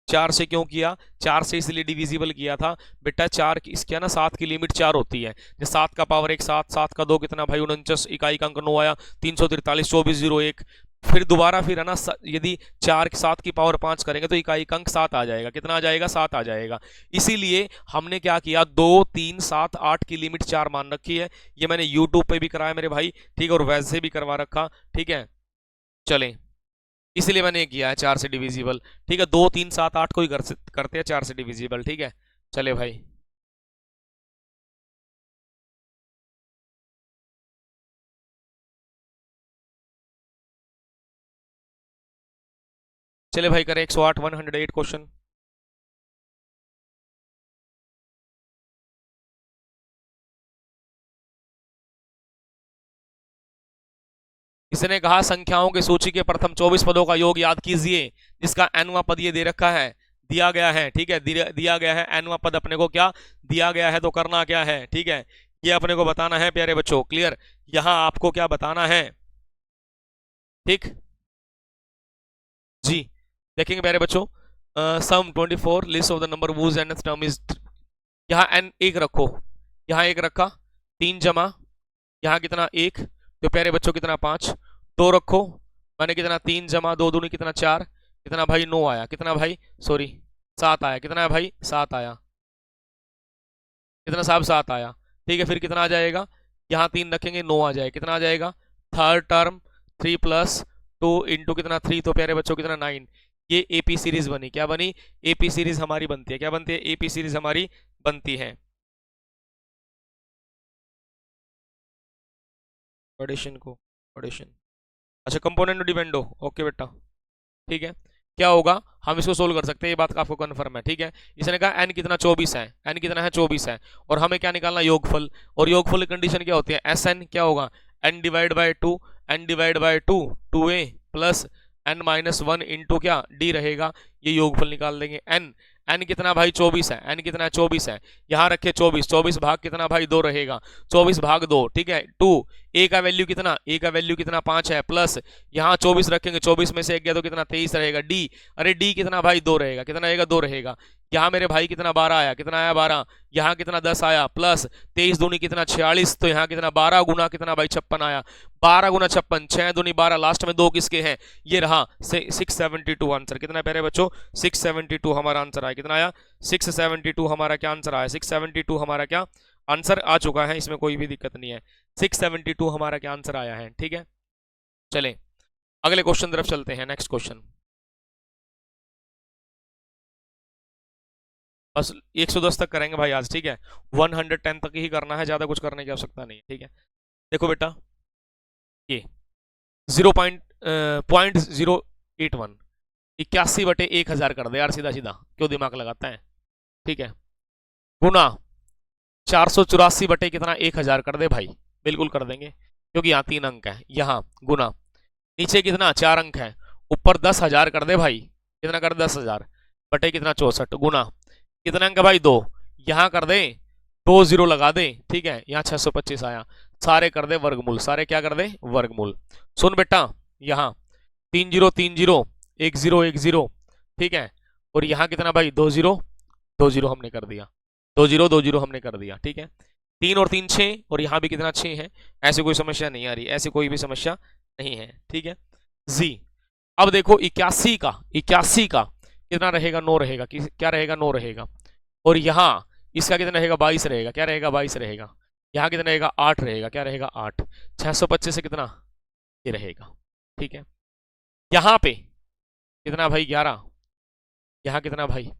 4 से क्यों किया, 4 से इसलिए डिविजिबल किया था बेटा, 4 की इसके ना 7 की लिमिट 4 होती है, 7 का पावर 1 7, 7 का 2 कितना भाई 49, इकाई का अंक 9 आया, 343 2401, फिर दोबारा फिर है ना यदि 4 7 की पावर 5 करेंगे तो इकाई का अंक 7 आ जाएगा, कितना आ जाएगा 7 आ जाएगा। इसीलिए हमने क्या किया, 2 3 7 8 की लिमिट 4 मान रखी है, ये मैंने यूट्यूब पे भी कराया मेरे भाई, ठीक है, और वैसे भी करवा रखा, ठीक है। चलें, इसलिए मैंने किया है 4 से डिविजिबल, ठीक है, 2 3 7 8 को ही करते हैं 4 से डिविजिबल, ठीक है। चले भाई, चले भाई करें 108 108 क्वेश्चन। इसने कहा संख्याओं की सूची के प्रथम 24 पदों का योग याद कीजिए, जिसका nवां पद ये दे रखा है, दिया गया है, ठीक है, दिया गया है nवां पद अपने को क्या दिया गया है, तो करना क्या है, ठीक है, ये अपने को बताना है प्यारे बच्चों, क्लियर, यहां आपको क्या बताना है, ठीक जी। देखेंगे प्यारे बच्चों, sum 24 list of the number whose n term is, यहाँ n एक रखो, यहाँ एक रखा, 3 जमा यहाँ कितना 1, तो प्यारे बच्चों कितना 5, 2 रखो, मैंने कितना 3 जमा 2 दूनी कितना 4, कितना भाई 9 आया, कितना भाई सॉरी 7 आया, कितना है भाई 7 आया, कितना साहब 7 आया, ठीक है। फिर कितना आ जाएगा, यहाँ 3 रखेंगे 9 आ जाएगा, कितना आ जाएगा, थर्ड टर्म 3 + 2 इंटू कितना 3, तो प्यारे बच्चों कितना 9, ये एपी सीरीज बनी, क्या बनी, एपी सीरीज हमारी बनती है, क्या बनती है, एपी सीरीज हमारी बनती है। एडिशन को एडिशन, अच्छा कंपोनेंट डिपेंडो, ओके बेटा, ठीक है। क्या होगा, हम इसको सोल्व कर सकते हैं, ये बात का आपको कन्फर्म है, ठीक है। इसने कहा n कितना 24 है, n कितना है 24 है, और हमें क्या निकालना योगफल, और योगफल की कंडीशन क्या होती है, Sn क्या होगा, n divide by 2, n divide by 2 2a plus n-1 into क्या d रहेगा, ये योगफल निकाल देंगे। n कितना भाई 24 है, n कितना 24 है, यहाँ रखे 24, 24 भाग कितना भाई 2 रहेगा, 24 भाग 2, ठीक है 2, a का वैल्यू कितना, a का वैल्यू कितना 5 है, प्लस यहाँ 24 रखेंगे, 24 में से 1 गया तो कितना 23 रहेगा, d, अरे d कितना भाई 2 रहेगा, कितना आएगा 2 रहेगा, यहाँ मेरे भाई कितना 12 आया, कितना आया 12, यहाँ कितना 10 आया, प्लस 23 दूनी कितना 46, तो यहाँ कितना 12 गुना कितना भाई 56 आया, 12 गुना 56, 6 दूनी 12, लास्ट में 2 किसके हैं, ये रहा 672 आंसर, कितना प्यारे बच्चों 672 हमारा आंसर आया, कितना आया 672 हमारा क्या आंसर आया, 672 हमारा क्या आंसर आ चुका है, इसमें कोई भी दिक्कत नहीं है, 672 हमारा क्या आंसर आया है, ठीक है। चलें अगले क्वेश्चन तरफ चलते हैं, नेक्स्ट क्वेश्चन, बस 110 तक करेंगे भाई आज, ठीक है, 110 तक ही करना है, ज्यादा कुछ करने की आवश्यकता नहीं है, ठीक है। देखो बेटा ये 0.081 81/1000 कर दे यार, सीधा सीधा क्यों दिमाग लगाता है, ठीक है, गुना 484 बटे कितना 1000 कर दे भाई, बिल्कुल कर देंगे, क्योंकि यहाँ 3 अंक है, यहाँ गुना नीचे कितना 4 अंक है, ऊपर 10,000 कर दे भाई, कितना कर 10,000 बटे कितना 64, गुना कितना अंक है भाई 2, यहाँ कर दे 2 0 लगा दे, ठीक है, यहाँ 625 आया, सारे कर दे वर्गमूल, सारे क्या कर दे वर्गमूल। सुन बेटा यहाँ 3030 1010, ठीक है। और यहाँ कितना भाई 20 हमने कर दिया, 20 हमने कर दिया, ठीक है। 3 और 3 6, और यहाँ भी कितना 6 है। ऐसी कोई समस्या नहीं आ रही, ऐसी कोई भी समस्या नहीं है, ठीक है जी। अब देखो 81 का कितना रहेगा, 9 रहेगा, क्या रहेगा 9 रहेगा। और यहाँ इसका कितना रहेगा 22 रहेगा, क्या रहेगा 22 रहेगा। यहाँ कितना रहेगा 8 रहेगा, क्या रहेगा 8। 625 से कितना ये रहेगा, ठीक है। यहाँ पे कितना भाई 11, यहाँ कितना भाई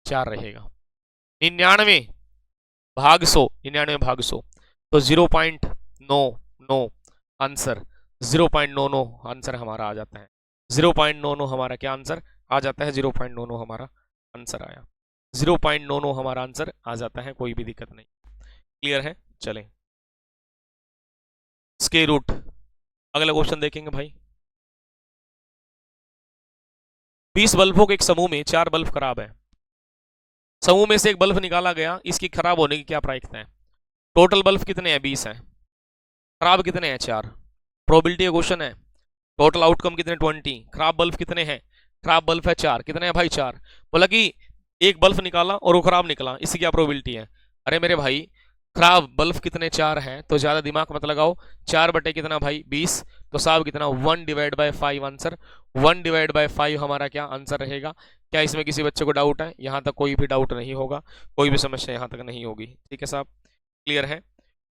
4 रहेगा। 99 भाग 100 तो 0.99 आंसर, 0.99 आंसर हमारा आ जाता है। 0.99 हमारा क्या आंसर आ जाता है, 0.99 हमारा आंसर आया। 0.99 हमारा आंसर आ जाता है, कोई भी दिक्कत नहीं। क्लियर है, चलें स्क्वायर रूट। अगला क्वेश्चन देखेंगे भाई। 20 बल्बों के एक समूह में 4 बल्ब खराब है। समूह में से एक बल्ब निकाला गया, इसकी खराब होने की क्या प्रायिकता है। टोटल बल्ब कितने हैं 20 हैं, खराब कितने हैं 4। प्रोबेबिलिटी का क्वेश्चन है। टोटल आउटकम कितने 20, खराब बल्ब कितने हैं, खराब बल्ब है 4, कितने हैं भाई 4। बोला कि एक बल्ब निकाला और वो खराब निकला, इसकी क्या प्रोबेबिलिटी है। अरे मेरे भाई खराब बल्ब कितने 4 हैं, तो ज्यादा दिमाग मत लगाओ। 4 बटे कितना भाई 20, तो साहब कितना 1/5 आंसर। 1/5 हमारा क्या आंसर रहेगा। क्या इसमें किसी बच्चे को डाउट है, यहाँ तक कोई भी डाउट नहीं होगा, कोई भी समस्या यहाँ तक नहीं होगी, ठीक है साहब क्लियर है।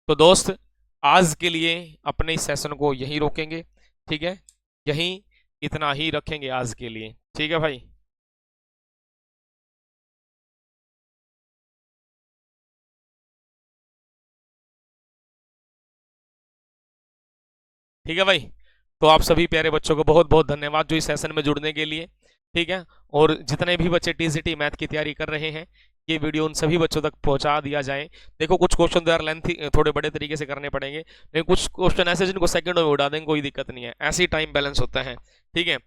तो दोस्त आज के लिए अपने इस सेशन को यहीं रोकेंगे, ठीक है, यहीं इतना ही रखेंगे आज के लिए, ठीक है भाई। ठीक है भाई, तो आप सभी प्यारे बच्चों को बहुत बहुत धन्यवाद जो इस सेशन में जुड़ने के लिए, ठीक है। और जितने भी बच्चे टीजीटी मैथ की तैयारी कर रहे हैं, ये वीडियो उन सभी बच्चों तक पहुंचा दिया जाए। देखो कुछ क्वेश्चन तो यार लेंथी थोड़े बड़े तरीके से करने पड़ेंगे, लेकिन कुछ क्वेश्चन ऐसे जिनको सेकंडों में उड़ा देंगे, कोई दिक्कत नहीं है, ऐसे ही टाइम बैलेंस होता है, ठीक है।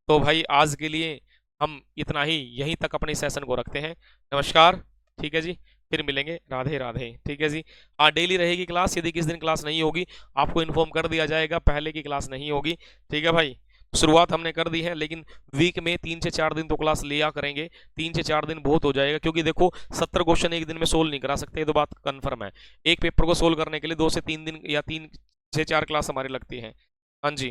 तो भाई आज के लिए हम इतना ही यहीं तक अपने सेशन को रखते हैं। नमस्कार, ठीक है जी, फिर मिलेंगे, राधे राधे, ठीक है जी। हाँ डेली रहेगी क्लास, यदि किस दिन क्लास नहीं होगी आपको इन्फॉर्म कर दिया जाएगा, पहले की क्लास नहीं होगी, ठीक है भाई। शुरुआत हमने कर दी है, लेकिन वीक में 3 से 4 दिन तो क्लास लिया करेंगे। 3 से 4 दिन बहुत हो जाएगा, क्योंकि देखो 70 क्वेश्चन एक दिन में सोल्व नहीं करा सकते, ये तो बात कंफर्म है। एक पेपर को सोल्व करने के लिए 2 से 3 दिन या 3 से 4 क्लास हमारी लगती है। हाँ जी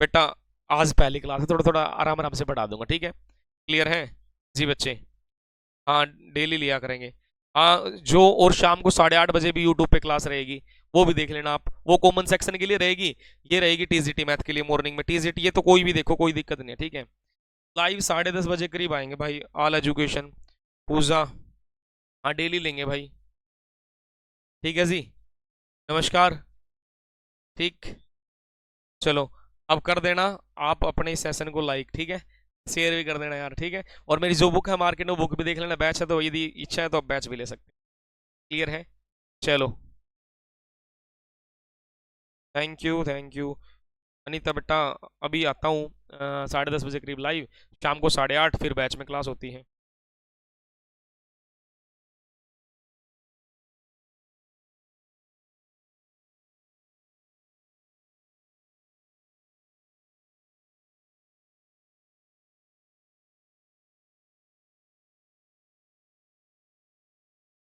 बेटा, आज पहली क्लास है, थोड़ा थोड़ा आराम आराम से पढ़ा दूंगा, ठीक है क्लियर है जी बच्चे। हाँ डेली लिया करेंगे। हाँ जो, और शाम को 8:30 बजे भी यूट्यूब पे क्लास रहेगी, वो भी देख लेना आप, वो कॉमन सेक्शन के लिए रहेगी, ये रहेगी टीजीटी मैथ के लिए मॉर्निंग में। टीजीटी ये तो कोई भी देखो, कोई दिक्कत नहीं है, ठीक है। लाइव 10:30 बजे करीब आएंगे भाई, ऑल एजुकेशन पूजा। हाँ डेली लेंगे भाई, ठीक है जी, नमस्कार, ठीक। चलो अब कर देना आप अपने इस सेशन को लाइक, ठीक है, शेयर भी कर देना यार, ठीक है। और मेरी जो बुक है मार्केट में, बुक भी देख लेना, बैच है तो यदि इच्छा है तो आप बैच भी ले सकते हैं, क्लियर है। चलो thank you thank you. Anita बेटा अभी आता हूँ 10:30 बजे करीब लाइव, शाम को 8:30 फिर बैच में क्लास होती है।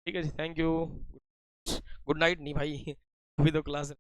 ठीक है जी, थैंक यू। गुड नाइट नहीं भाई अभी तो क्लास